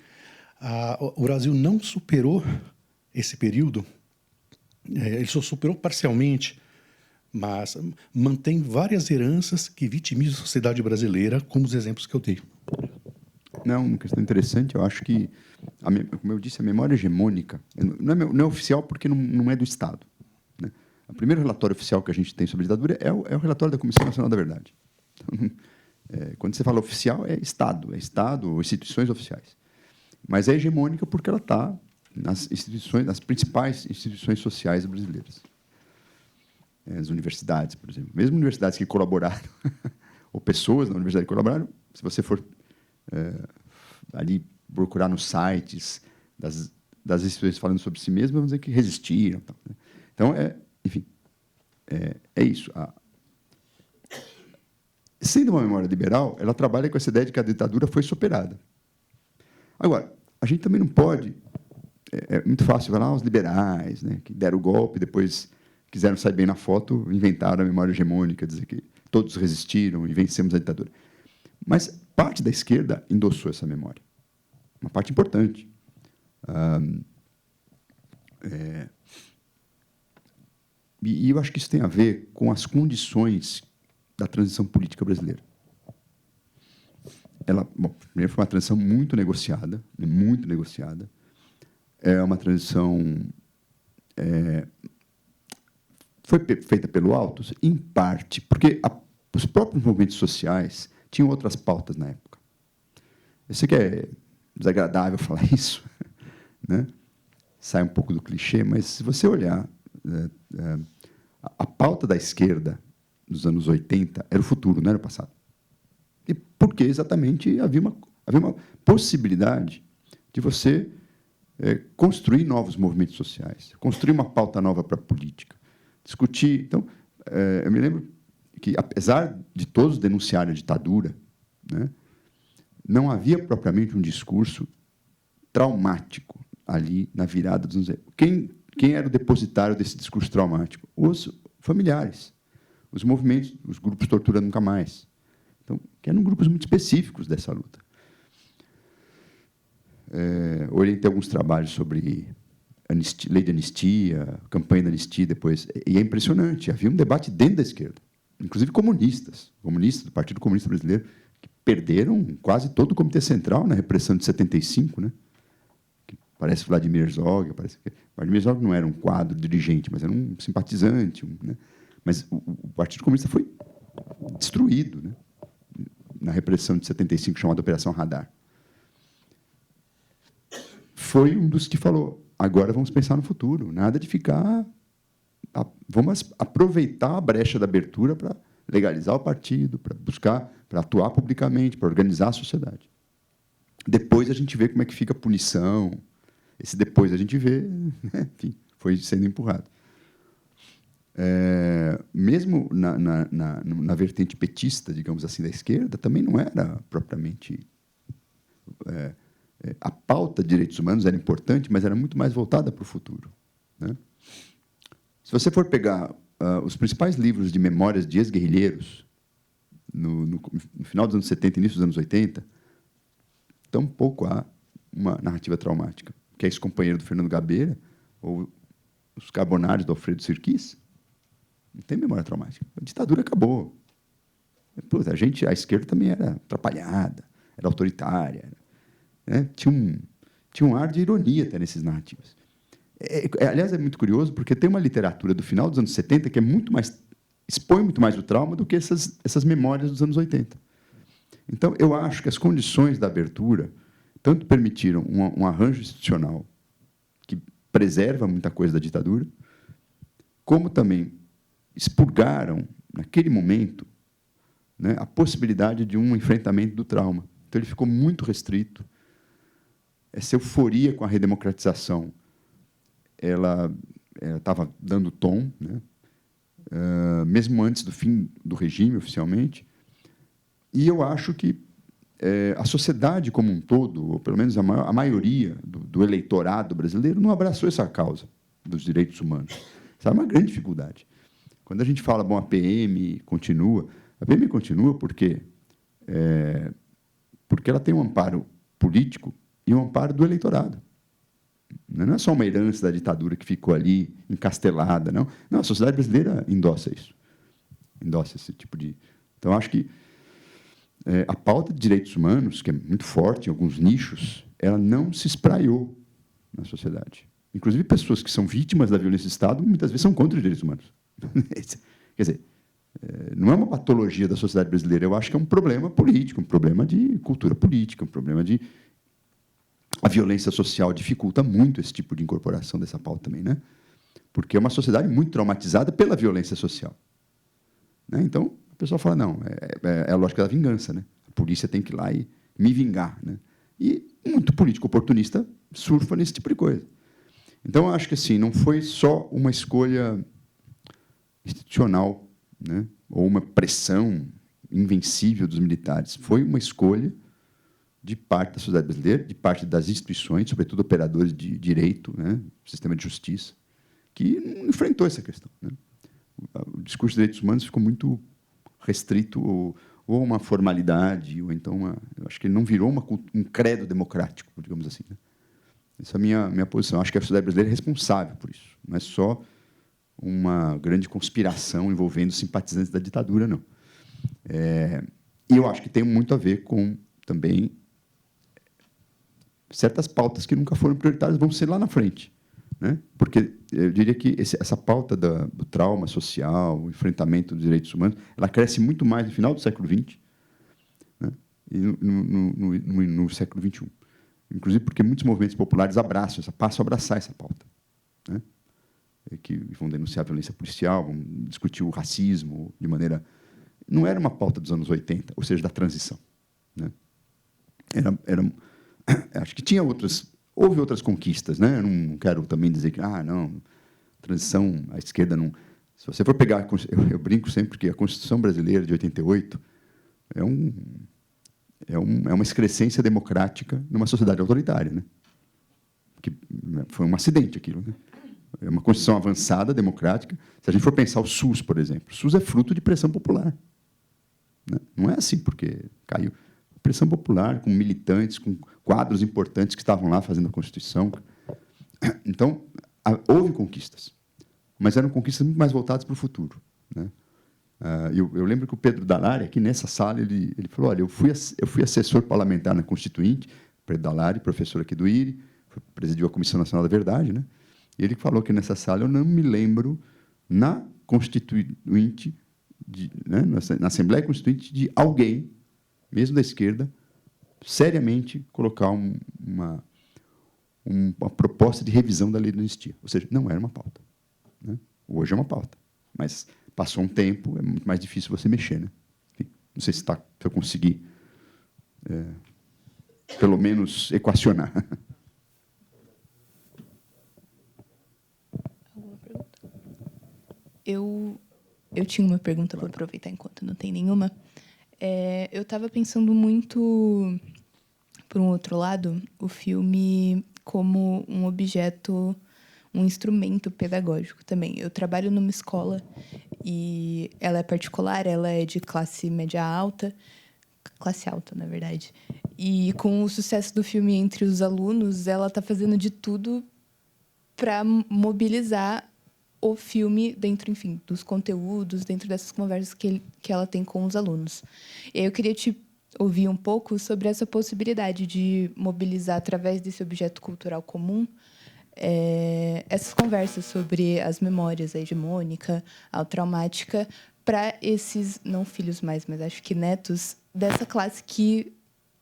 o Brasil não superou esse período, ele só superou parcialmente, mas mantém várias heranças que vitimizam a sociedade brasileira, como os exemplos que eu dei. Não, uma questão interessante. Eu acho que, como eu disse, a memória hegemônica não é oficial porque não é do Estado. Né? O primeiro relatório oficial que a gente tem sobre a ditadura é o relatório da Comissão Nacional da Verdade. Então, quando você fala oficial, é Estado ou instituições oficiais. Mas é hegemônica porque ela está nas principais instituições sociais brasileiras. As universidades, por exemplo. Mesmo universidades que colaboraram, ou pessoas na universidade que colaboraram, se você for ali procurar nos sites das instituições falando sobre si mesmas, vamos dizer que resistiram. Tal, né? Então, enfim, é isso. Sendo uma memória liberal, ela trabalha com essa ideia de que a ditadura foi superada. Agora, a gente também não pode... É muito fácil falar, os liberais, né, que deram o golpe, depois quiseram sair bem na foto, inventaram a memória hegemônica, dizer que todos resistiram e vencemos a ditadura. Mas parte da esquerda endossou essa memória. Uma parte importante. E eu acho que isso tem a ver com as condições da transição política brasileira. Primeiro, foi uma transição muito negociada, muito negociada. É uma transição... foi feita pelo alto, em parte, porque os próprios movimentos sociais tinham outras pautas na época. Eu sei que é desagradável falar isso, né? Sai um pouco do clichê, mas se você olhar, a pauta da esquerda nos anos 80 era o futuro, não era o passado. E porque exatamente havia uma possibilidade de você construir novos movimentos sociais, construir uma pauta nova para a política, discutir. Então, eu me lembro que, apesar de todos denunciarem a ditadura, né, não havia propriamente um discurso traumático ali na virada dos anos. Quem era o depositário desse discurso traumático? Os familiares, os movimentos, os grupos Tortura Nunca Mais. Então, que eram grupos muito específicos dessa luta. Orientei alguns trabalhos sobre lei de anistia, campanha da anistia depois. E é impressionante, havia um debate dentro da esquerda, inclusive comunistas do Partido Comunista Brasileiro, que perderam quase todo o Comitê Central na repressão de 75, né? Que parece Vladimir Herzog, Vladimir Herzog não era um quadro dirigente, mas era um simpatizante, né? Mas o Partido Comunista foi destruído, né? Na repressão de 75, chamada Operação Radar. Foi um dos que falou: agora vamos pensar no futuro, nada de ficar... Vamos aproveitar a brecha da abertura para legalizar o partido, para buscar, para atuar publicamente, para organizar a sociedade. Depois a gente vê como é que fica a punição. Esse depois a gente vê, né? Enfim, foi sendo empurrado. Mesmo na vertente petista, digamos assim, da esquerda, também não era propriamente... a pauta de direitos humanos era importante, mas era muito mais voltada para o futuro, né? Se você for pegar os principais livros de memórias de ex-guerrilheiros, no final dos anos 70 e início dos anos 80, tampouco há uma narrativa traumática. Que é esse companheiro do Fernando Gabeira, ou os Carbonários do Alfredo Sirquis, não tem memória traumática. A ditadura acabou. Pô, a esquerda também era atrapalhada, era autoritária, né? Tinha um ar de ironia até nesses narrativas. Aliás, é muito curioso, porque tem uma literatura do final dos anos 70 que expõe muito mais o trauma do que essas memórias dos anos 80. Então, eu acho que as condições da abertura tanto permitiram um arranjo institucional que preserva muita coisa da ditadura, como também expurgaram, naquele momento, né, a possibilidade de um enfrentamento do trauma. Então, ele ficou muito restrito. Essa euforia com a redemocratização, ela estava dando tom, né? Mesmo antes do fim do regime, oficialmente. E eu acho que a sociedade como um todo, ou pelo menos a maioria do eleitorado brasileiro, não abraçou essa causa dos direitos humanos. Essa é uma grande dificuldade. Quando a gente fala, bom, a PM continua porque ela tem um amparo político e um amparo do eleitorado. Não é só uma herança da ditadura que ficou ali encastelada, não. Não, a sociedade brasileira endossa isso. Endossa esse tipo de... Então, acho que a pauta de direitos humanos, que é muito forte em alguns nichos, ela não se espraiou na sociedade. Inclusive, pessoas que são vítimas da violência do Estado, muitas vezes são contra os direitos humanos. Quer dizer, não é uma patologia da sociedade brasileira, eu acho que é um problema político, um problema de cultura política, um problema de... A violência social dificulta muito esse tipo de incorporação dessa pauta também, né? Porque é uma sociedade muito traumatizada pela violência social, né? Então, a pessoa fala, não, é a lógica da vingança, né? A polícia tem que ir lá e me vingar, né? E muito político oportunista surfa nesse tipo de coisa. Então, eu acho que assim, não foi só uma escolha institucional, né? Ou uma pressão invencível dos militares. Foi uma escolha de parte da sociedade brasileira, de parte das instituições, sobretudo operadores de direito, né, sistema de justiça, que enfrentou essa questão, né? O discurso de direitos humanos ficou muito restrito ou uma formalidade, ou então eu acho que ele não virou um credo democrático, digamos assim, né? Essa é a minha posição. Eu acho que a sociedade brasileira é responsável por isso. Não é só uma grande conspiração envolvendo simpatizantes da ditadura, não. E eu acho que tem muito a ver com, também, certas pautas que nunca foram prioritárias vão ser lá na frente, né? Porque eu diria que essa pauta do trauma social, o enfrentamento dos direitos humanos, ela cresce muito mais no final do século XX, né? E no século XXI. Inclusive porque muitos movimentos populares passam a abraçar essa pauta, né? Que vão denunciar a violência policial, vão discutir o racismo de maneira... Não era uma pauta dos anos 80, ou seja, da transição, né? Acho que houve outras conquistas, né? Eu não quero também dizer que, transição, a esquerda não... Se você for pegar, eu brinco sempre que a Constituição brasileira de 88 é uma excrescência democrática numa sociedade autoritária, né? Que foi um acidente aquilo, né? É uma Constituição avançada, democrática. Se a gente for pensar o SUS, por exemplo, o SUS é fruto de pressão popular, né? Não é assim porque caiu. Pressão popular, com militantes, com quadros importantes que estavam lá fazendo a Constituição. Então, houve conquistas, mas eram conquistas muito mais voltadas para o futuro, né? Eu lembro que o Pedro Dalari, aqui nessa sala, ele falou: olha, eu fui assessor parlamentar na Constituinte, Pedro Dalari, professor aqui do IRI, presidiu a Comissão Nacional da Verdade, né? E ele falou que nessa sala, eu não me lembro, na Constituinte, né, na Assembleia Constituinte, de alguém, mesmo da esquerda, seriamente colocar uma proposta de revisão da lei da anistia. Ou seja, não era uma pauta, né? Hoje é uma pauta, mas passou um tempo, é muito mais difícil você mexer, né? Enfim, não sei se eu consegui, pelo menos, equacionar. Alguma pergunta? Eu tinha uma pergunta, vou aproveitar enquanto não tem nenhuma. Eu estava pensando muito, por um outro lado, o filme como um objeto, um instrumento pedagógico também. Eu trabalho numa escola e ela é particular, ela é de classe média alta, classe alta, na verdade. E com o sucesso do filme entre os alunos, ela está fazendo de tudo para mobilizar o filme dentro, enfim, dos conteúdos, dentro dessas conversas que ela tem com os alunos. E aí eu queria te ouvir um pouco sobre essa possibilidade de mobilizar, através desse objeto cultural comum, essas conversas sobre as memórias, a hegemônica, a traumática, para esses, não filhos mais, mas acho que netos, dessa classe que,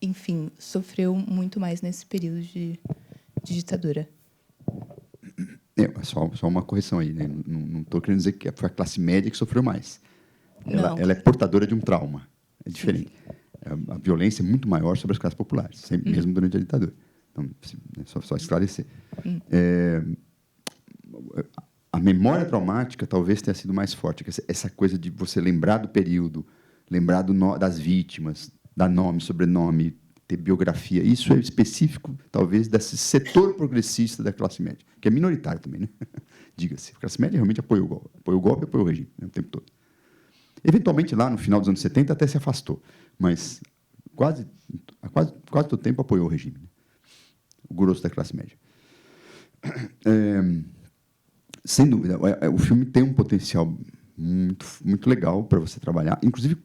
enfim, sofreu muito mais nesse período de ditadura. Só uma correção aí, né? Não estou querendo dizer que foi a classe média que sofreu mais. Ela é portadora de um trauma. É diferente. A violência é muito maior sobre as classes populares, sempre, mesmo durante a ditadura. Então, só esclarecer. A memória traumática talvez tenha sido mais forte. Essa coisa de você lembrar do período, lembrar das vítimas, dar nome, sobrenome, ter biografia. Isso é específico, talvez, desse setor progressista da classe média, que é minoritário também, né? Diga-se. A classe média realmente apoiou o golpe. Apoiou o golpe e apoiou o regime, né, o tempo todo. Eventualmente, lá no final dos anos 70, até se afastou, mas quase todo o tempo apoiou o regime, né? O grosso da classe média. Sem dúvida, o filme tem um potencial muito, muito legal para você trabalhar. Inclusive,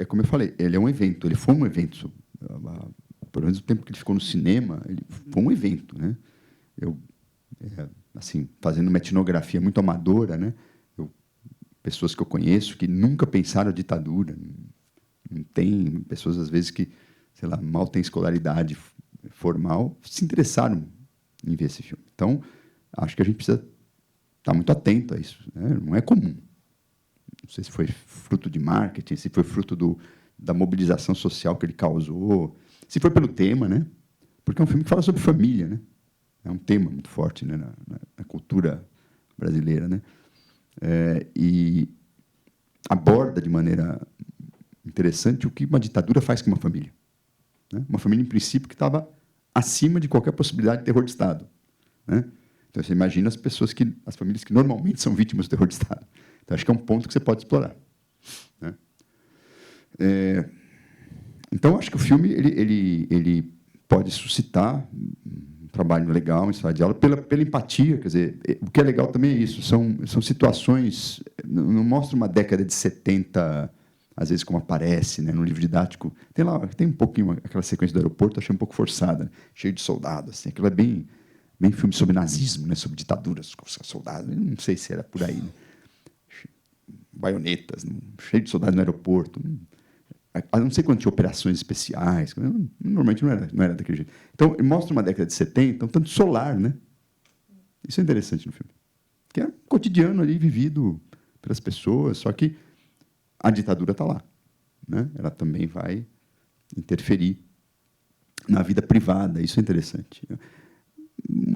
como eu falei, ele é um evento, ele foi um evento. Pelo menos o tempo que ele ficou no cinema, ele foi um evento, né? Assim, fazendo uma etnografia muito amadora, né? Pessoas que eu conheço que nunca pensaram a ditadura, não tem pessoas às vezes que, sei lá, mal têm escolaridade formal, se interessaram em ver esse filme. Então, acho que a gente precisa estar muito atento a isso, né? Não é comum. Não sei se foi fruto de marketing, se foi fruto da mobilização social que ele causou, se foi pelo tema, né? Porque é um filme que fala sobre família, né? É um tema muito forte, né, na cultura brasileira, né? E aborda de maneira interessante o que uma ditadura faz com uma família, né? Uma família, em princípio, que estava acima de qualquer possibilidade de terror de Estado, né? Então, você imagina as famílias que normalmente são vítimas do terror de Estado. Então, acho que é um ponto que você pode explorar, né? Então, acho que o filme ele pode suscitar um trabalho legal em sala de aula pela empatia. Quer dizer, o que é legal também é isso. São situações... Não mostra uma década de 70, às vezes, como aparece, né, no livro didático. Tem um pouquinho aquela sequência do aeroporto, achei um pouco forçada, né, cheio de soldados. Assim, aquilo é bem filme sobre nazismo, né, sobre ditaduras, soldados. Não sei se era por aí, né? Baionetas, cheio de soldados no aeroporto. Não sei quando tinha operações especiais, normalmente não era daquele jeito. Então, ele mostra uma década de 70, um tanto solar, né? Isso é interessante no filme. Que é um cotidiano ali vivido pelas pessoas, só que a ditadura está lá, né? Ela também vai interferir na vida privada, isso é interessante.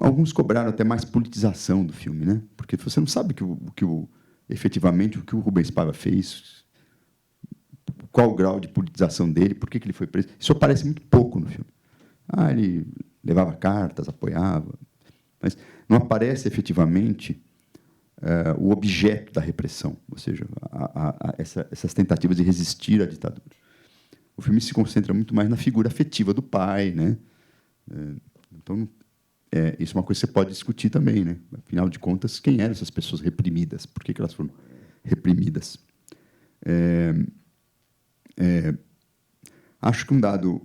Alguns cobraram até mais politização do filme, né? Porque você não sabe efetivamente o que o Rubens Paiva fez, qual o grau de politização dele, por que ele foi preso. Isso aparece muito pouco no filme. Ele levava cartas, apoiava, mas não aparece efetivamente o objeto da repressão, ou seja, essas tentativas de resistir à ditadura. O filme se concentra muito mais na figura afetiva do pai, né? Então, isso é uma coisa que você pode discutir também, né? Afinal de contas, quem eram essas pessoas reprimidas? Por que elas foram reprimidas? Acho que um dado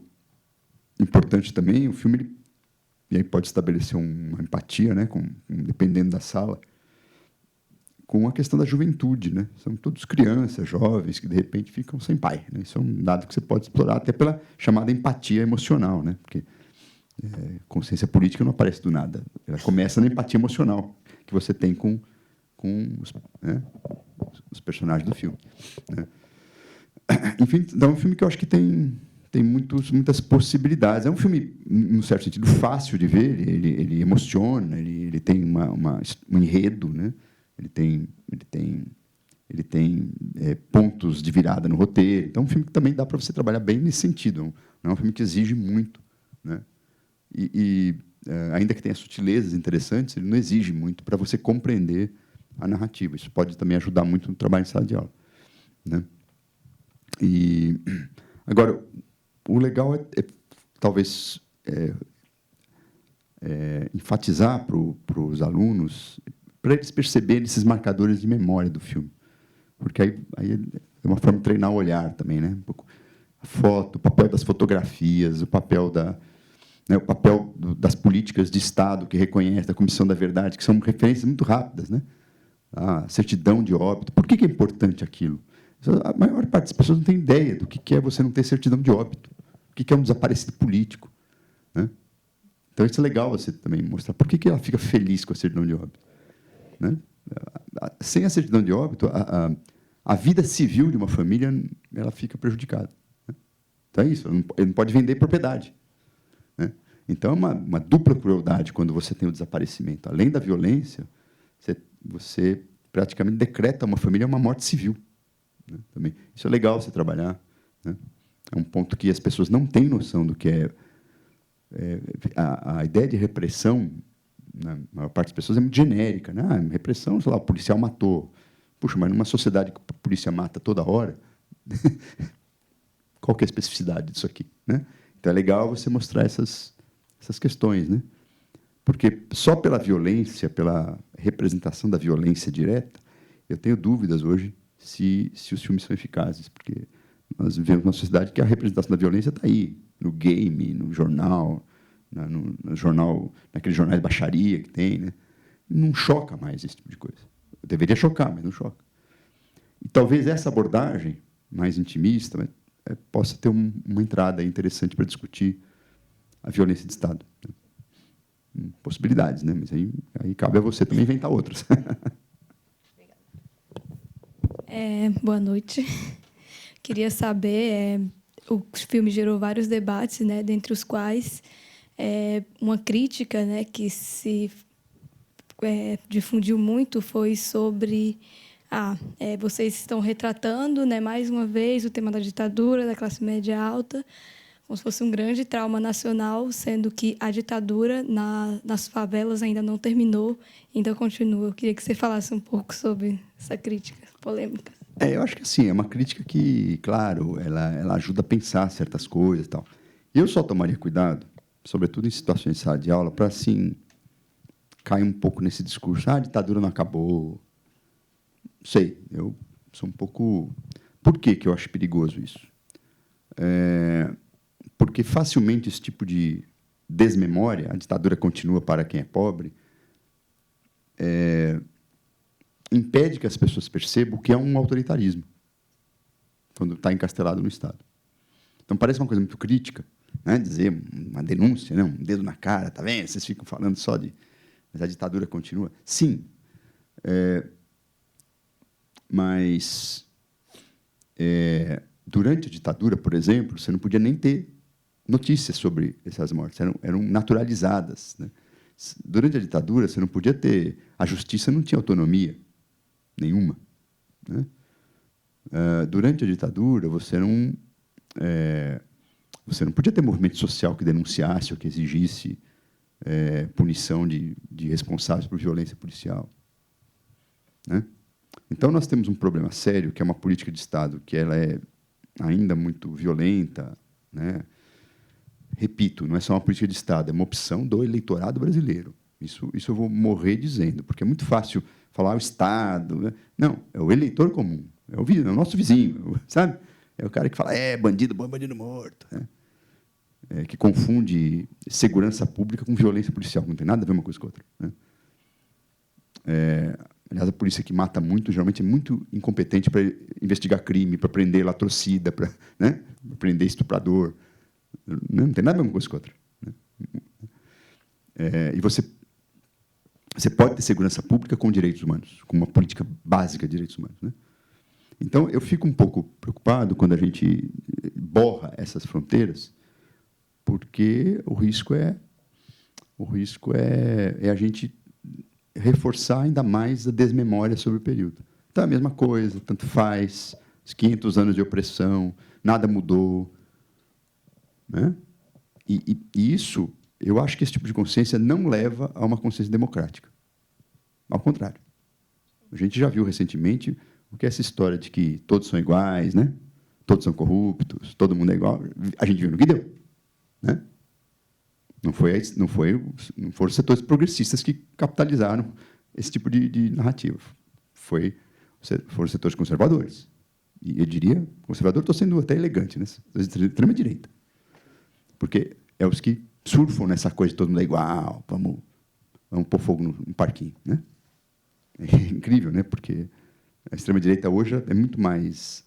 importante também, o filme e aí pode estabelecer uma empatia, né, dependendo da sala, com a questão da juventude, né? São todos crianças, jovens que de repente ficam sem pai, né? Isso é um dado que você pode explorar até pela chamada empatia emocional, né? Porque consciência política não aparece do nada, ela começa na empatia emocional que você tem com os personagens do filme, né? Enfim, então é um filme que eu acho que tem muitas possibilidades. É um filme, num certo sentido, fácil de ver. Ele emociona, ele tem um enredo, né? Ele tem pontos de virada no roteiro. Então, é um filme que também dá para você trabalhar bem nesse sentido. Não é um filme que exige muito, né? Ainda que tenha sutilezas interessantes, ele não exige muito para você compreender a narrativa. Isso pode também ajudar muito no trabalho em sala de aula, né? Agora, o legal é talvez enfatizar para os alunos, para eles perceberem esses marcadores de memória do filme, porque aí é uma forma de treinar o olhar também, né? Um pouco a foto, o papel das fotografias, o papel das políticas de Estado que reconhece, da Comissão da Verdade, que são referências muito rápidas, né? A certidão de óbito. Por que é importante aquilo? A maior parte das pessoas não tem ideia do que é você não ter certidão de óbito, o que é um desaparecido político, né? Então, isso é legal você também mostrar por que ela fica feliz com a certidão de óbito, né? Sem a certidão de óbito, a vida civil de uma família ela fica prejudicada, né? Então, é isso, ele não pode vender propriedade, né? Então, é uma dupla crueldade quando você tem o desaparecimento. Além da violência, você praticamente decreta uma família uma morte civil, né? Também. Isso é legal você trabalhar, né? É um ponto que as pessoas não têm noção do que é a ideia de repressão. Na maior parte das pessoas é muito genérica, né? Repressão, sei lá, o policial matou. Puxa, mas numa sociedade que a polícia mata toda hora, qual que é a especificidade disso aqui, né? Então é legal você mostrar essas questões, né? Porque só pela violência, pela representação da violência direta, eu tenho dúvidas hoje se os filmes são eficazes, porque nós vivemos numa sociedade que a representação da violência está aí, no game, no jornal, naqueles jornais de baixaria que tem, né? Não choca mais esse tipo de coisa. Deveria chocar, mas não choca. E talvez essa abordagem mais intimista possa ter uma entrada interessante para discutir a violência de Estado, né? Possibilidades, né? Mas aí cabe a você também inventar outras. Boa noite. Queria saber, o filme gerou vários debates, né, dentre os quais uma crítica, né, que se difundiu muito foi sobre vocês estão retratando, né, mais uma vez o tema da ditadura, da classe média alta, como se fosse um grande trauma nacional, sendo que a ditadura nas favelas ainda não terminou, ainda continua. Eu queria que você falasse um pouco sobre essa crítica polêmica. Eu acho que assim, é uma crítica que, claro, ela ajuda a pensar certas coisas e tal. Eu só tomaria cuidado, sobretudo em situações de sala de aula, para, assim, cair um pouco nesse discurso. A ditadura não acabou. Sei, eu sou um pouco... Por que eu acho perigoso isso? Porque facilmente esse tipo de desmemória, a ditadura continua para quem é pobre, impede que as pessoas percebam o que é um autoritarismo, quando está encastelado no Estado. Então, parece uma coisa muito crítica, né? Dizer uma denúncia, né? Um dedo na cara, tá vendo? Vocês ficam falando só de... Mas a ditadura continua. Sim, mas durante a ditadura, por exemplo, você não podia nem ter notícias sobre essas mortes, eram naturalizadas, né? Durante a ditadura, você não podia ter... A justiça não tinha autonomia nenhuma, né? Durante a ditadura, você não podia ter movimento social que denunciasse ou que exigisse punição de responsáveis por violência policial, né? Então, nós temos um problema sério, que é uma política de Estado que ela é ainda muito violenta, né? repito, não é só uma política de Estado, é uma opção do eleitorado brasileiro. Isso eu vou morrer dizendo, porque é muito fácil falar o Estado. Né? Não, é o eleitor comum, é o nosso vizinho, sabe? É o cara que fala, bandido bom é bandido morto. Né? Que confunde segurança pública com violência policial, não tem nada a ver uma coisa com a outra. Né? Aliás, a polícia que mata muito, geralmente é muito incompetente para investigar crime, para prender latrocida, para, né? Prender estuprador. Não tem nada a ver uma coisa com a outra. Né? E você pode ter segurança pública com direitos humanos, com uma política básica de direitos humanos. Né? Então, eu fico um pouco preocupado quando a gente borra essas fronteiras, porque o risco é a gente reforçar ainda mais a desmemória sobre o período. Então, é a mesma coisa, tanto faz, os 500 anos de opressão, nada mudou. Né? E isso, eu acho que esse tipo de consciência não leva a uma consciência democrática. Ao contrário. A gente já viu recentemente o que é essa história de que todos são iguais, né? Todos são corruptos, todo mundo é igual. A gente viu no que deu. Né? Não foram os setores progressistas que capitalizaram esse tipo de narrativa. Foram os setores conservadores. E eu diria, conservador, estou sendo até elegante, né? Extrema direita. Porque é os que surfam nessa coisa de todo mundo é igual, vamos pôr fogo no parquinho. Né? É incrível, né? Porque a extrema-direita hoje é muito mais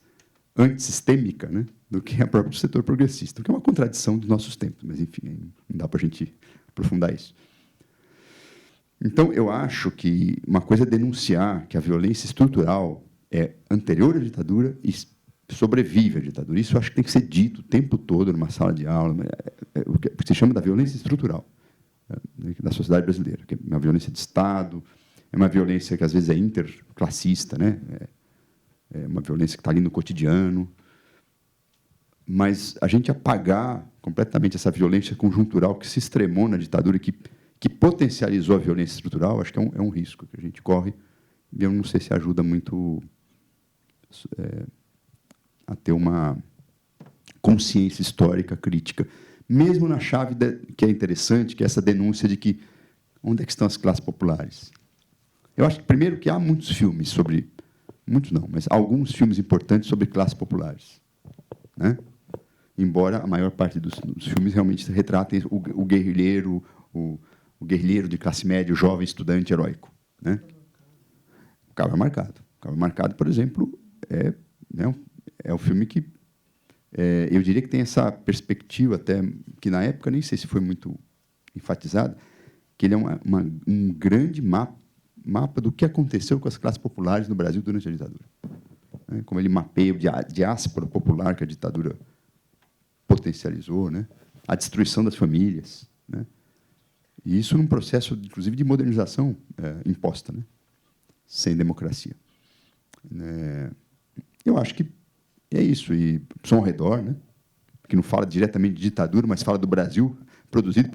antissistêmica, né, do que a própria setor progressista, o que é uma contradição dos nossos tempos, mas, enfim, não dá para a gente aprofundar isso. Então, eu acho que uma coisa é denunciar que a violência estrutural é anterior à ditadura e sobrevive à ditadura. Isso eu acho que tem que ser dito o tempo todo numa sala de aula, o que se chama da violência estrutural da sociedade brasileira, que é uma violência de Estado, é uma violência que, às vezes, é interclassista, né? É uma violência que está ali no cotidiano. Mas a gente apagar completamente essa violência conjuntural que se extremou na ditadura e que potencializou a violência estrutural, acho que é um risco que a gente corre. E eu não sei se ajuda muito a ter uma consciência histórica crítica, mesmo na chave que é interessante, que é essa denúncia de que onde é que estão as classes populares. Eu acho que, primeiro, que há muitos filmes sobre... Muitos não, mas alguns filmes importantes sobre classes populares. Né? Embora a maior parte dos filmes realmente retratem o guerrilheiro, o guerrilheiro de classe média, o jovem estudante heróico. Né? O Cabra Marcado. O Cabra Marcado, por exemplo, é um filme que... eu diria que tem essa perspectiva, até que, na época, nem sei se foi muito enfatizada, que ele é um grande mapa do que aconteceu com as classes populares no Brasil durante a ditadura. Como ele mapeia a diáspora popular que a ditadura potencializou, né? A destruição das famílias. Né? E isso num processo, inclusive, de modernização imposta, né? Sem democracia. Eu acho que é isso. E Som ao Redor, né? Que não fala diretamente de ditadura, mas fala do Brasil produzido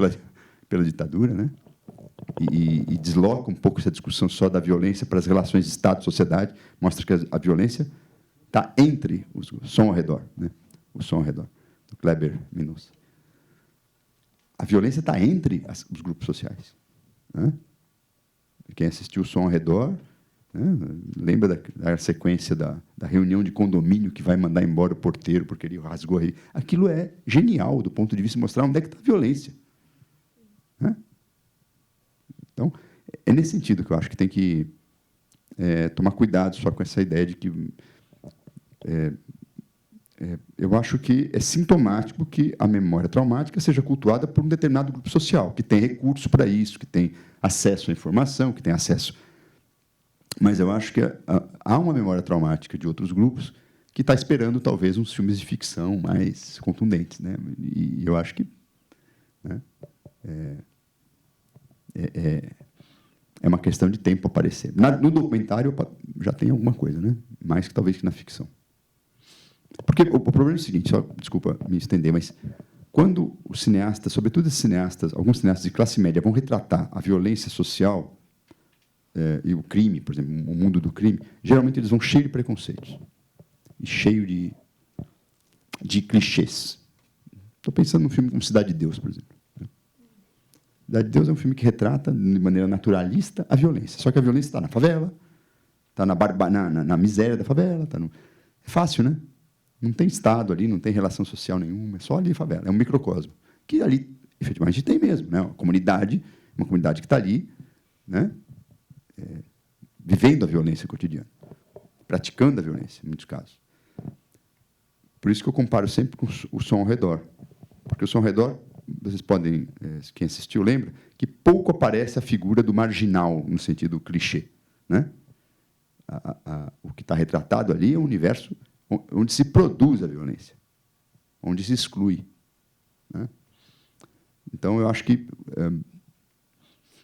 pela ditadura, né? E desloca um pouco essa discussão só da violência para as relações de Estado e sociedade, mostra que a violência está entre o Som ao Redor, né? O Som ao Redor, do Kleber Mendonça. A violência está entre os grupos sociais. Né? Quem assistiu o Som ao Redor, né? Lembra da sequência da reunião de condomínio que vai mandar embora o porteiro porque ele rasgou aí. Aquilo é genial do ponto de vista de mostrar onde é que está a violência. Né? Então, é nesse sentido que eu acho que tem que tomar cuidado só com essa ideia de que... eu acho que é sintomático que a memória traumática seja cultuada por um determinado grupo social, que tem recursos para isso, que tem acesso à informação, que tem acesso... Mas eu acho que há uma memória traumática de outros grupos que está esperando, talvez, uns filmes de ficção mais contundentes. Né? E eu acho que... Né? É uma questão de tempo aparecer. No documentário já tem alguma coisa, né? Mais que talvez que na ficção. Porque o problema é o seguinte, só, desculpa me estender, mas quando os cineastas, sobretudo esses cineastas, alguns cineastas de classe média, vão retratar a violência social e o crime, por exemplo, o mundo do crime, geralmente eles vão cheio de preconceitos e cheio de clichês. Estou pensando num filme como Cidade de Deus, por exemplo. Cidade de Deus é um filme que retrata, de maneira naturalista, a violência. Só que a violência está na favela, está na miséria da favela. É fácil, né? Não tem Estado ali, não tem relação social nenhuma, é só ali a favela. É um microcosmo. Que ali, efetivamente, tem mesmo. Né? Uma comunidade que está ali, né? Vivendo a violência cotidiana, praticando a violência, em muitos casos. Por isso que eu comparo sempre com o Som ao Redor. Porque o Som ao Redor, vocês podem, quem assistiu lembra, que pouco aparece a figura do marginal, no sentido clichê. Né? O que está retratado ali é um universo onde se produz a violência, onde se exclui. Né? Então, eu acho que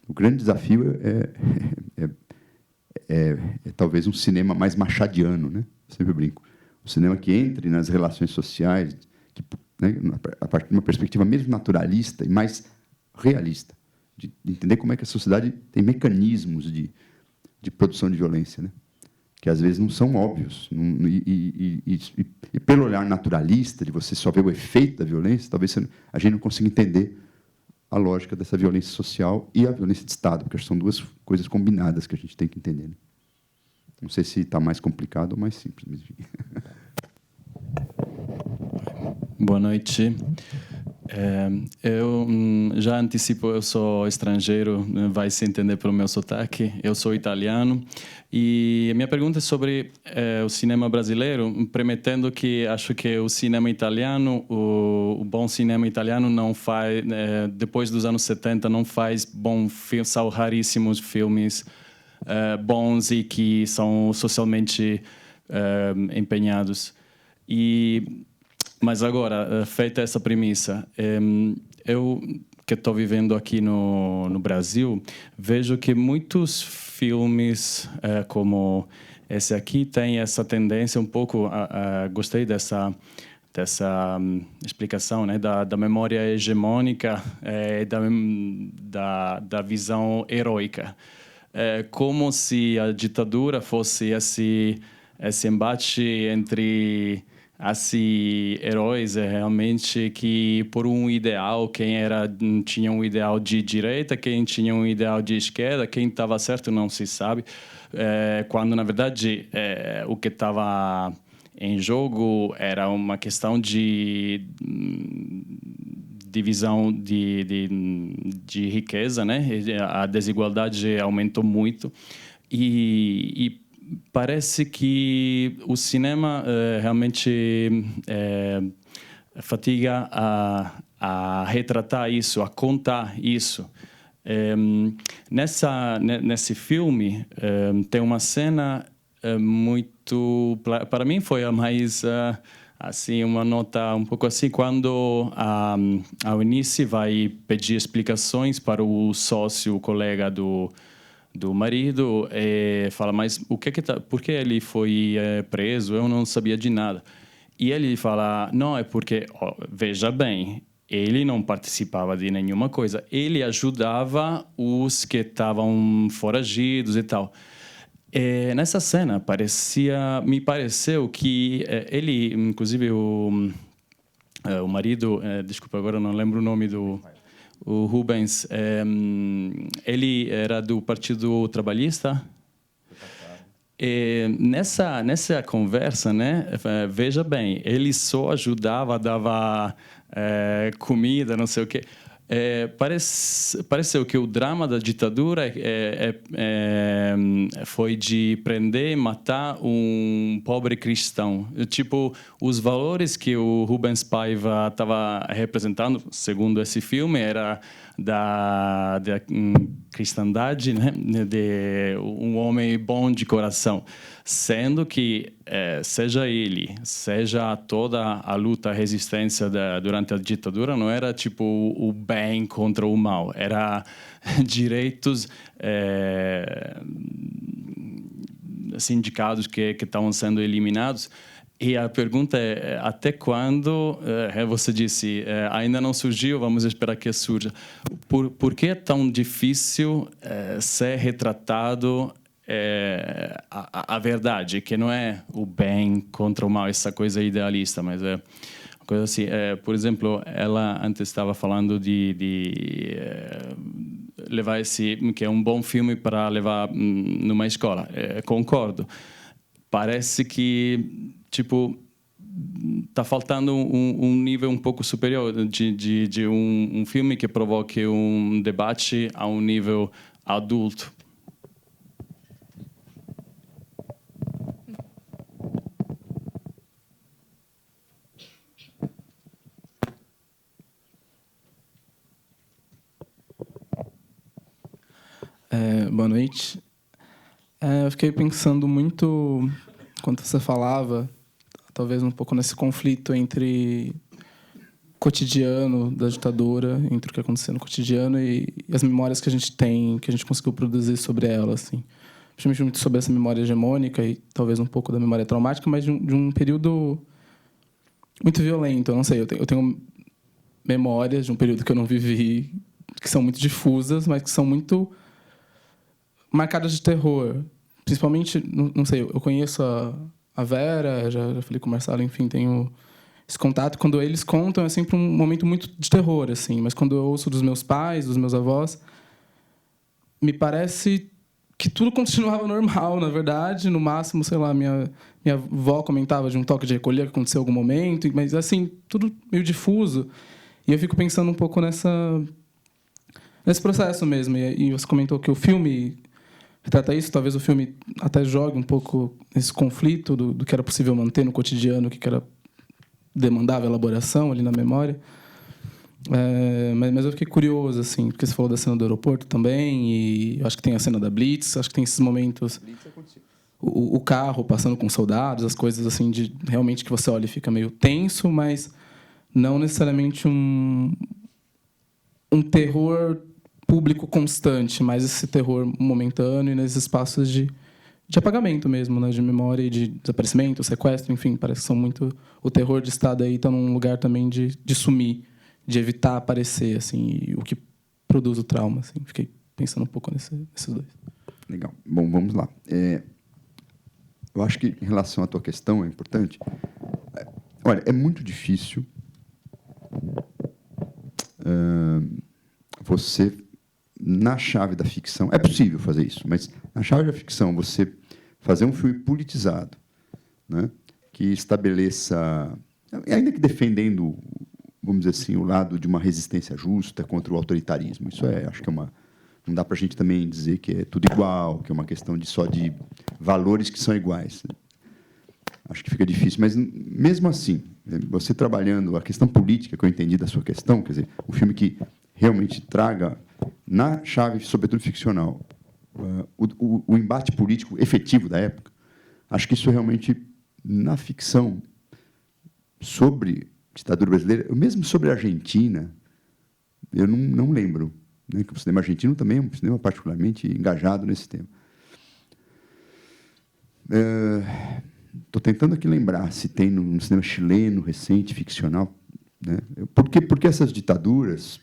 o grande desafio é talvez um cinema mais machadiano, né? Sempre brinco. Um cinema que entre nas relações sociais, né, a partir de uma perspectiva mesmo naturalista e mais realista, de entender como é que a sociedade tem mecanismos de produção de violência, né? Que às vezes não são óbvios. E pelo olhar naturalista, de você só ver o efeito da violência, talvez a gente não consiga entender a lógica dessa violência social e a violência de Estado, porque são duas coisas combinadas que a gente tem que entender. Né? Não sei se está mais complicado ou mais simples. Mas... Boa noite. Eu já antecipo, eu sou estrangeiro, vai se entender pelo meu sotaque. Eu sou italiano e a minha pergunta é sobre o cinema brasileiro, prometendo que acho que o cinema italiano, o bom cinema italiano não faz, depois dos anos 70, não faz são raríssimos filmes bons e que são socialmente empenhados. Mas agora, feita essa premissa, eu que estou vivendo aqui no Brasil, vejo que muitos filmes como esse aqui têm essa tendência um pouco... gostei dessa explicação, né, da memória hegemônica, da visão heróica. Como se a ditadura fosse esse embate entre... heróis realmente que por um ideal, tinha um ideal de direita, quem tinha um ideal de esquerda, quem estava certo não se sabe, quando na verdade o que estava em jogo era uma questão de divisão de riqueza, né? A desigualdade aumentou muito e parece que o cinema realmente fatiga a retratar isso, a contar isso. Nesse filme tem uma cena muito... Para mim foi a mais... assim, uma nota um pouco assim, quando a Eunice vai pedir explicações para o sócio, o colega do marido, fala, mas por que ele foi preso? Eu não sabia de nada. E ele fala, não, é porque, veja bem, ele não participava de nenhuma coisa, ele ajudava os que estavam foragidos e tal. Nessa cena, me pareceu que ele, inclusive o marido, desculpa, agora não lembro o nome o Rubens, ele era do Partido Trabalhista. Nessa conversa, né, veja bem, ele só ajudava, dava comida, não sei o quê. Pareceu que o drama da ditadura foi de prender e matar um pobre cristão. Tipo, os valores que o Rubens Paiva estava representando, segundo esse filme, era da cristandade, né? De um homem bom de coração. Sendo que, seja ele, seja toda a luta, a resistência durante a ditadura, não era tipo o bem contra o mal, era direitos sindicados que estavam sendo eliminados. E a pergunta é, até quando, você disse, ainda não surgiu, vamos esperar que surja. Por que é tão difícil ser retratado a verdade, que não é o bem contra o mal, essa coisa idealista, mas coisa assim. Por exemplo, ela antes estava falando de levar esse, que é um bom filme para levar numa escola. Concordo. Parece que, tipo, está faltando um nível um pouco superior de um filme que provoque um debate a um nível adulto. Boa noite. Eu fiquei pensando muito, enquanto você falava, talvez um pouco nesse conflito entre o cotidiano da ditadura, entre o que aconteceu no cotidiano e as memórias que a gente tem, que a gente conseguiu produzir sobre ela, assim. Principalmente muito sobre essa memória hegemônica e talvez um pouco da memória traumática, mas de um período muito violento. Eu não sei, eu tenho memórias de um período que eu não vivi, que são muito difusas, mas que são muito marcadas de terror. Principalmente, não sei, eu conheço a Vera, já falei com o Marcelo, enfim, tenho esse contato. Quando eles contam, é sempre um momento muito de terror, assim. Mas quando eu ouço dos meus pais, dos meus avós, me parece que tudo continuava normal, na verdade. No máximo, sei lá, minha avó comentava de um toque de recolher que aconteceu em algum momento, mas, assim, tudo meio difuso. E eu fico pensando um pouco nesse processo mesmo. E você comentou que o filme retrata isso. Talvez o filme até jogue um pouco esse conflito do que era possível manter no cotidiano, o que era demandava elaboração ali na memória. Mas eu fiquei curioso, assim, porque você falou da cena do aeroporto também, e acho que tem a cena da Blitz, acho que tem esses momentos, o carro passando com soldados, as coisas assim de realmente que você olha e fica meio tenso, mas não necessariamente um terror público constante, mas esse terror momentâneo e nesses espaços de apagamento mesmo, né, de memória e de desaparecimento, sequestro, enfim, parece que são muito... O terror de estar daí está num lugar também de sumir, de evitar aparecer, assim, e o que produz o trauma, assim. Fiquei pensando um pouco nesses dois. Legal. Bom, vamos lá. Eu acho que, em relação à tua questão, é importante... Olha, é muito difícil você, na chave da ficção... É possível fazer isso, mas na chave da ficção, você fazer um filme politizado, né, que estabeleça... Ainda que defendendo, vamos dizer assim, o lado de uma resistência justa contra o autoritarismo. Isso acho que é uma... Não dá para a gente também dizer que é tudo igual, que é uma questão só de valores que são iguais. Acho que fica difícil, mas, mesmo assim, você trabalhando a questão política, que eu entendi da sua questão, quer dizer, um filme que realmente traga, na chave, sobretudo ficcional, o embate político efetivo da época, acho que isso realmente, na ficção, sobre ditadura brasileira, mesmo sobre a Argentina, eu não lembro, né, que o cinema argentino também é um cinema particularmente engajado nesse tema. Estou tentando aqui lembrar se tem no cinema chileno recente, ficcional, né? Porque essas ditaduras...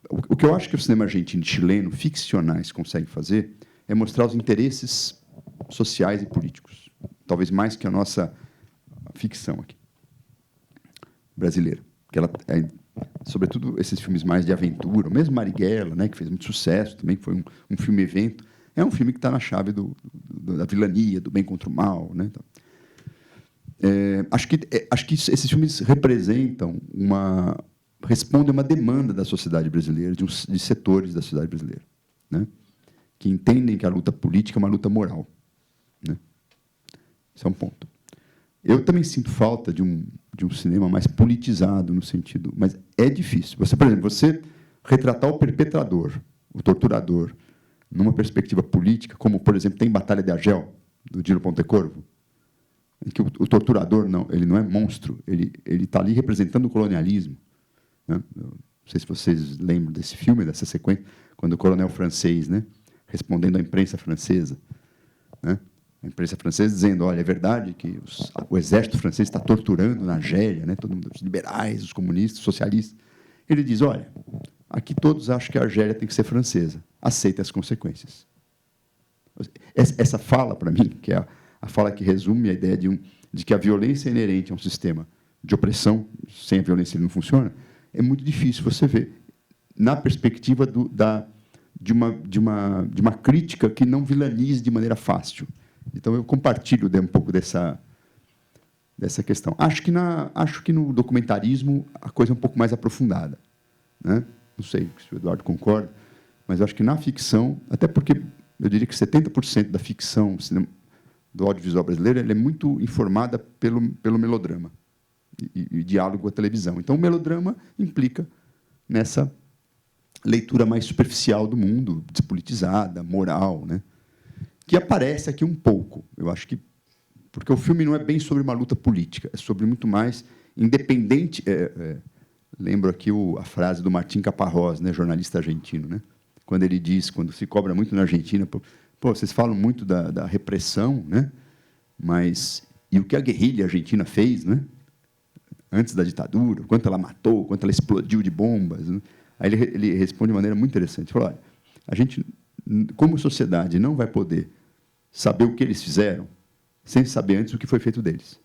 o que eu acho que o cinema argentino e chileno, ficcionais, consegue fazer é mostrar os interesses sociais e políticos, talvez mais que a nossa ficção aqui, brasileira. Que ela, sobretudo esses filmes mais de aventura, mesmo Marighella, né, que fez muito sucesso também, que foi um filme-evento, é um filme que está na chave da vilania, do bem contra o mal, né? Então, acho que esses filmes representam respondem a uma demanda da sociedade brasileira, de setores da sociedade brasileira, né, que entendem que a luta política é uma luta moral, né? Esse é um ponto. Eu também sinto falta de um cinema mais politizado, no sentido... Mas é difícil. Por exemplo, você retratar o perpetrador, o torturador, numa perspectiva política, como, por exemplo, tem Batalha de Argel, do Dino Pontecorvo, em que o torturador ele não é monstro, ele está ali representando o colonialismo, né? Não sei se vocês lembram desse filme, dessa sequência, quando o coronel francês, né, respondendo à imprensa francesa, né, a imprensa francesa dizendo, olha, é verdade que o exército francês está torturando na Argélia, né, todo mundo, os liberais, os comunistas, os socialistas. Ele diz, olha, aqui todos acham que a Argélia tem que ser francesa, aceita as consequências. Essa fala, para mim, que é a fala que resume a ideia de que a violência é inerente a um sistema de opressão, sem a violência ele não funciona, é muito difícil você ver na perspectiva de uma crítica que não vilanize de maneira fácil. Então, eu compartilho um pouco dessa questão. Acho que no documentarismo a coisa é um pouco mais aprofundada, né? Não sei se o Eduardo concorda, mas acho que na ficção, até porque eu diria que 70% da ficção do audiovisual brasileiro ela é muito informada pelo melodrama e diálogo com a televisão. Então, o melodrama implica nessa leitura mais superficial do mundo, despolitizada, moral, né? Que aparece aqui um pouco. Eu acho que porque o filme não é bem sobre uma luta política, é sobre muito mais independente. Lembro aqui a frase do Martín Caparrós, né, jornalista argentino, né, quando ele diz, quando se cobra muito na Argentina, vocês falam muito da repressão, né, mas e o que a guerrilha argentina fez, né, antes da ditadura, quanto ela matou, quanto ela explodiu de bombas, né? Aí ele responde de maneira muito interessante. Ele falou, olha, a gente, como sociedade, não vai poder saber o que eles fizeram sem saber antes o que foi feito deles.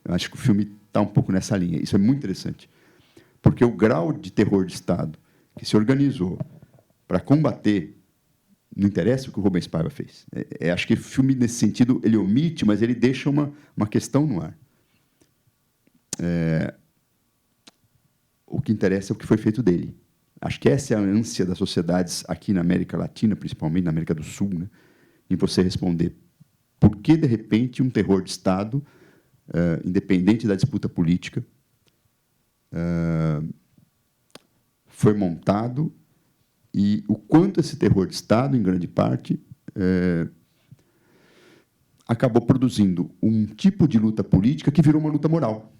Eu acho que o filme está um pouco nessa linha. Isso é muito interessante. Porque o grau de terror de Estado que se organizou para combater, não interessa o que o Rubens Paiva fez. Acho que o filme, nesse sentido, ele omite, mas ele deixa uma questão no ar. O que interessa é o que foi feito dele. Acho que essa é a ânsia das sociedades aqui na América Latina, principalmente na América do Sul, né, em você responder por que, de repente, um terror de Estado, independente da disputa política, foi montado e o quanto esse terror de Estado, em grande parte, acabou produzindo um tipo de luta política que virou uma luta moral.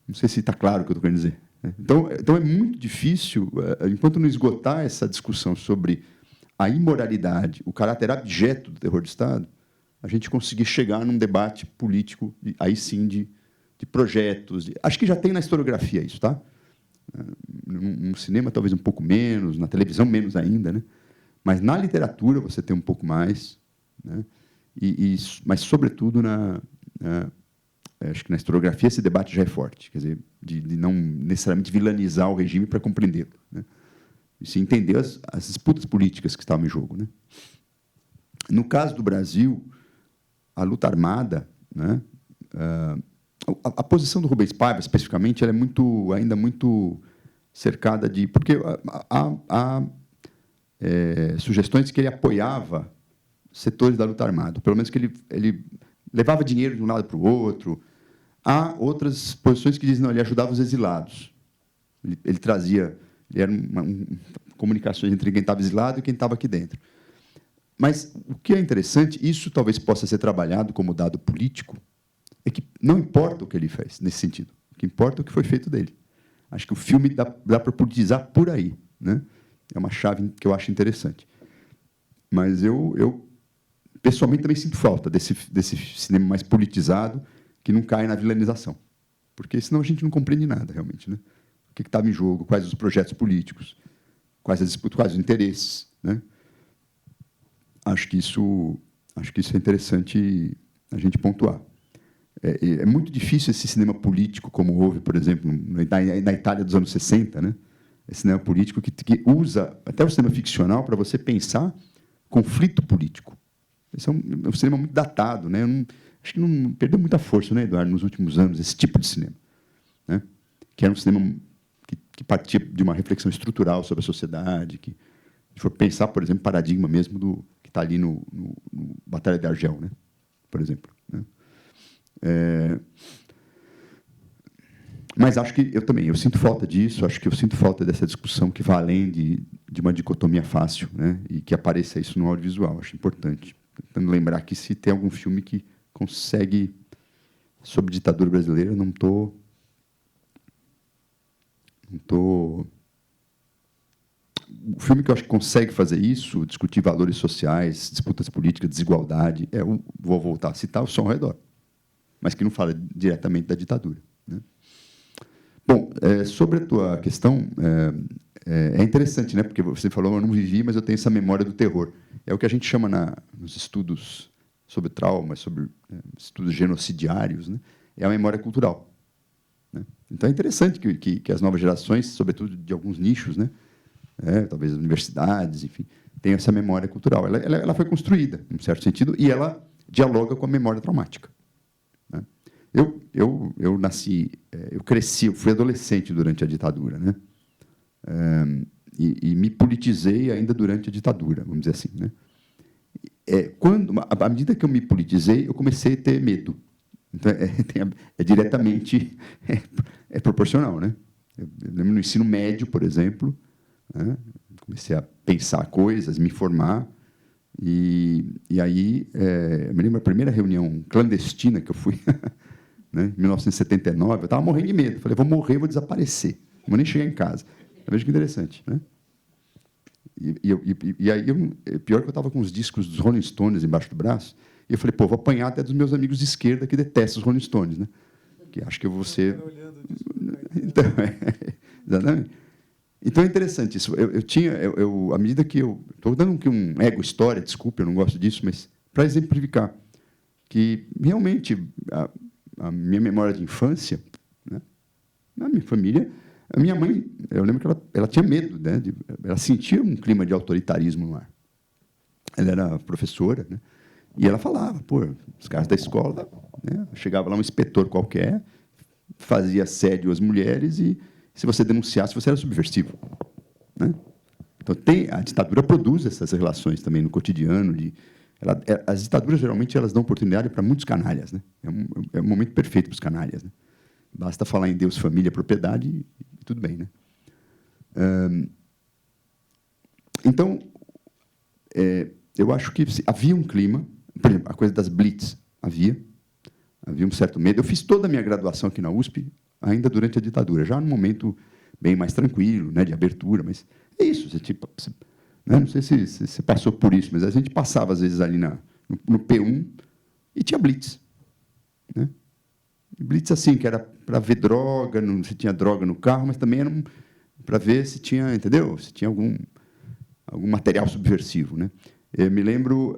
Não sei se está claro o que eu estou querendo dizer. Então, é muito difícil, enquanto não esgotar essa discussão sobre a imoralidade, o caráter abjeto do terror de Estado, a gente conseguir chegar num debate político, aí sim, de projetos. Acho que já tem na historiografia isso, tá? No cinema, talvez um pouco menos, na televisão, menos ainda, né? Mas na literatura você tem um pouco mais, né? Mas, sobretudo, acho que na historiografia esse debate já é forte, quer dizer, de não necessariamente vilanizar o regime para compreendê-lo, né? E se entender as disputas políticas que estavam em jogo, né? No caso do Brasil, a luta armada, né, a posição do Rubens Paiva, especificamente, ela é ainda muito cercada de... Porque há sugestões que ele apoiava setores da luta armada, pelo menos que ele levava dinheiro de um lado para o outro. Há outras posições que dizem que ele ajudava os exilados. Ele trazia... Ele era comunicações entre quem estava exilado e quem estava aqui dentro. Mas o que é interessante, isso talvez possa ser trabalhado como dado político, é que não importa o que ele fez, nesse sentido. O que importa é o que foi feito dele. Acho que o filme dá para politizar por aí, né? É uma chave que eu acho interessante. Mas eu pessoalmente, também sinto falta desse cinema mais politizado, que não cai na vilanização. Porque senão a gente não compreende nada, realmente, né? O que estava em jogo, quais os projetos políticos, quais as disputas, quais os interesses, né? Acho que isso é interessante a gente pontuar. É muito difícil esse cinema político, como houve, por exemplo, na Itália dos anos 60, né? Esse cinema político que usa até o cinema ficcional para você pensar conflito político. Esse é um cinema muito datado, né? Acho que não perdeu muita força, né, Eduardo, nos últimos anos, esse tipo de cinema, né? Que era um cinema que partia de uma reflexão estrutural sobre a sociedade, que se for pensar, por exemplo, paradigma mesmo que está ali no Batalha de Argel, né? Por exemplo, né? Mas acho que eu sinto falta disso, acho que eu sinto falta dessa discussão que vai além de uma dicotomia fácil, né? E que apareça isso no audiovisual, acho importante. Tentando lembrar que se tem algum filme que consegue, sobre ditadura brasileira, não estou... O filme que eu acho que consegue fazer isso, discutir valores sociais, disputas políticas, desigualdade, vou voltar a citar, O Som ao Redor, mas que não fala diretamente da ditadura, né? Bom, sobre a tua questão, é interessante, né? Porque você falou, eu não vivi, mas eu tenho essa memória do terror. É o que a gente chama nos estudos sobre trauma, sobre estudos genocidiários, né? É a memória cultural. Então é interessante que as novas gerações, sobretudo de alguns nichos, né, talvez as universidades, enfim, tenham essa memória cultural. Ela foi construída, em um certo sentido, e ela dialoga com a memória traumática. Né? Eu nasci, eu cresci, eu fui adolescente durante a ditadura, né? E me politizei ainda durante a ditadura, vamos dizer assim, né? À medida que eu me politizei, eu comecei a ter medo. Então, diretamente proporcional, né? Eu lembro no ensino médio, por exemplo, né? Comecei a pensar coisas, me formar, e aí eu me lembro a primeira reunião clandestina que eu fui, né? Em 1979, eu estava morrendo de medo. Falei, vou morrer, vou desaparecer, não vou nem chegar em casa. Veja que interessante, né? E aí, pior que eu estava com os discos dos Rolling Stones embaixo do braço, e eu falei, pô, vou apanhar até dos meus amigos de esquerda que detestam os Rolling Stones, né? Que acho que eu vou ser... Então, exatamente. Então, é interessante isso. À medida que eu... Estou dando um ego-história, desculpe, eu não gosto disso, mas para exemplificar que, realmente, a minha memória de infância, né, na minha família... A minha mãe, eu lembro que ela tinha medo, né? Ela sentia um clima de autoritarismo no ar. Ela era professora, né? E ela falava, pô, os caras da escola, né? Chegava lá um inspetor qualquer, fazia assédio às mulheres e, se você denunciasse, você era subversivo, né? Então, a ditadura produz essas relações também no cotidiano. As ditaduras, geralmente, elas dão oportunidade para muitos canalhas, né? É um momento perfeito para os canalhas, né? Basta falar em Deus, família, propriedade e tudo bem, né? Então, eu acho que havia um clima, por exemplo, a coisa das blitz, havia um certo medo. Eu fiz toda a minha graduação aqui na USP, ainda durante a ditadura, já num momento bem mais tranquilo, né, de abertura, mas é isso. Né, não sei se você passou por isso, mas a gente passava, às vezes, ali no P1 e tinha blitz, né? Blitz assim, que era para ver droga, se tinha droga no carro, mas também era para ver se tinha, entendeu? Se tinha algum material subversivo, né? Eu me lembro,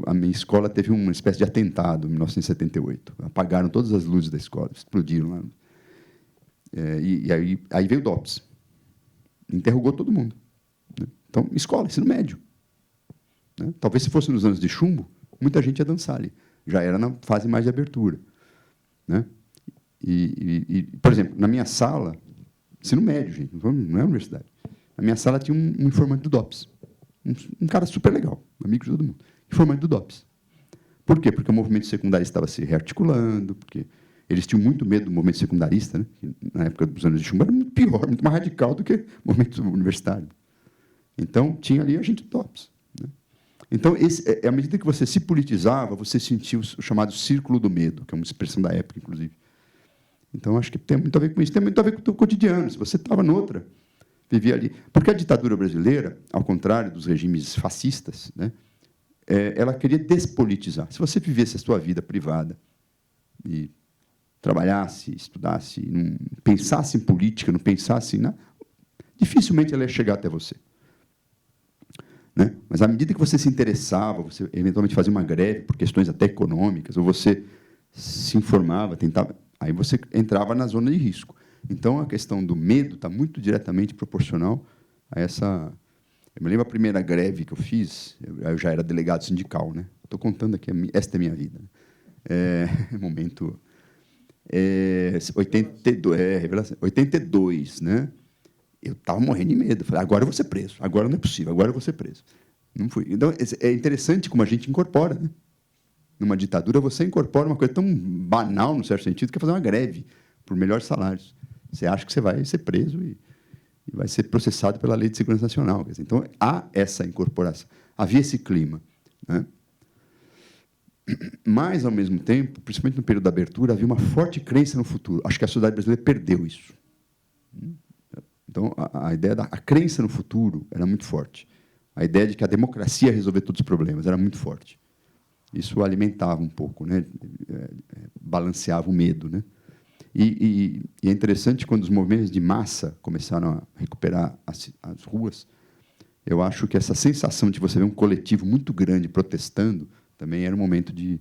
a minha escola teve uma espécie de atentado em 1978. Apagaram todas as luzes da escola, explodiram lá. E aí veio o DOPS. Interrogou todo mundo, né? Então, escola, ensino médio, né? Talvez se fosse nos anos de chumbo, muita gente ia dançar ali. Já era na fase mais de abertura, né? Por exemplo, na minha sala, ensino médio, gente, não é universidade. Na minha sala tinha um informante do DOPS, um cara super legal, amigo de todo mundo, informante do DOPS. Por quê? Porque o movimento secundarista estava se rearticulando, porque eles tinham muito medo do movimento secundarista, né? Que, na época dos anos de chumbo, era muito pior, muito mais radical do que o movimento universitário. Então, tinha ali a gente do DOPS. Então, à medida que você se politizava, você sentia o chamado círculo do medo, que é uma expressão da época, inclusive. Então, acho que tem muito a ver com isso. Tem muito a ver com o teu cotidiano. Se você estava noutra, vivia ali. Porque a ditadura brasileira, ao contrário dos regimes fascistas, né, ela queria despolitizar. Se você vivesse a sua vida privada e trabalhasse, estudasse, não pensasse em política, não pensasse em nada, dificilmente ela ia chegar até você. Né? Mas, à medida que você se interessava, você eventualmente fazia uma greve por questões até econômicas, ou você se informava, tentava, aí você entrava na zona de risco. Então, a questão do medo está muito diretamente proporcional a essa... Eu me lembro a primeira greve que eu fiz, eu já era delegado sindical, né? Estou contando aqui, esta é a minha vida. Momento... 82, né? Eu estava morrendo de medo. Falei, agora eu vou ser preso. Agora não é possível. Agora eu vou ser preso. Não fui. Então, é interessante como a gente incorpora, né? Numa ditadura, você incorpora uma coisa tão banal, no certo sentido, que é fazer uma greve por melhores salários. Você acha que você vai ser preso e vai ser processado pela Lei de Segurança Nacional. Quer dizer, então, há essa incorporação. Havia esse clima, né? Mas, ao mesmo tempo, principalmente no período da abertura, havia uma forte crença no futuro. Acho que a sociedade brasileira perdeu isso. Então, a ideia da crença no futuro era muito forte. A ideia de que a democracia ia resolver todos os problemas era muito forte. Isso alimentava um pouco, né? Balanceava o medo, né? E é interessante, quando os movimentos de massa começaram a recuperar as ruas, eu acho que essa sensação de você ver um coletivo muito grande protestando também era um momento de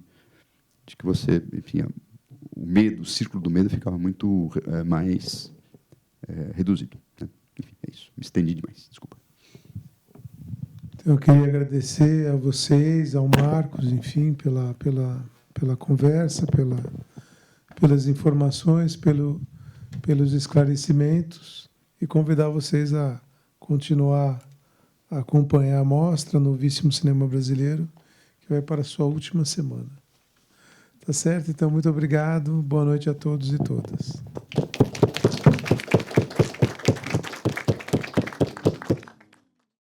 que você, enfim, o medo, o círculo do medo ficava muito mais reduzido. Né? Enfim, é isso. Me estendi demais, desculpa. Então, eu queria agradecer a vocês, ao Marcos, enfim, pela conversa, pelas informações, pelos esclarecimentos e convidar vocês a continuar a acompanhar a mostra Novíssimo Cinema Brasileiro, que vai para a sua última semana. Tá certo? Então, muito obrigado. Boa noite a todos e todas.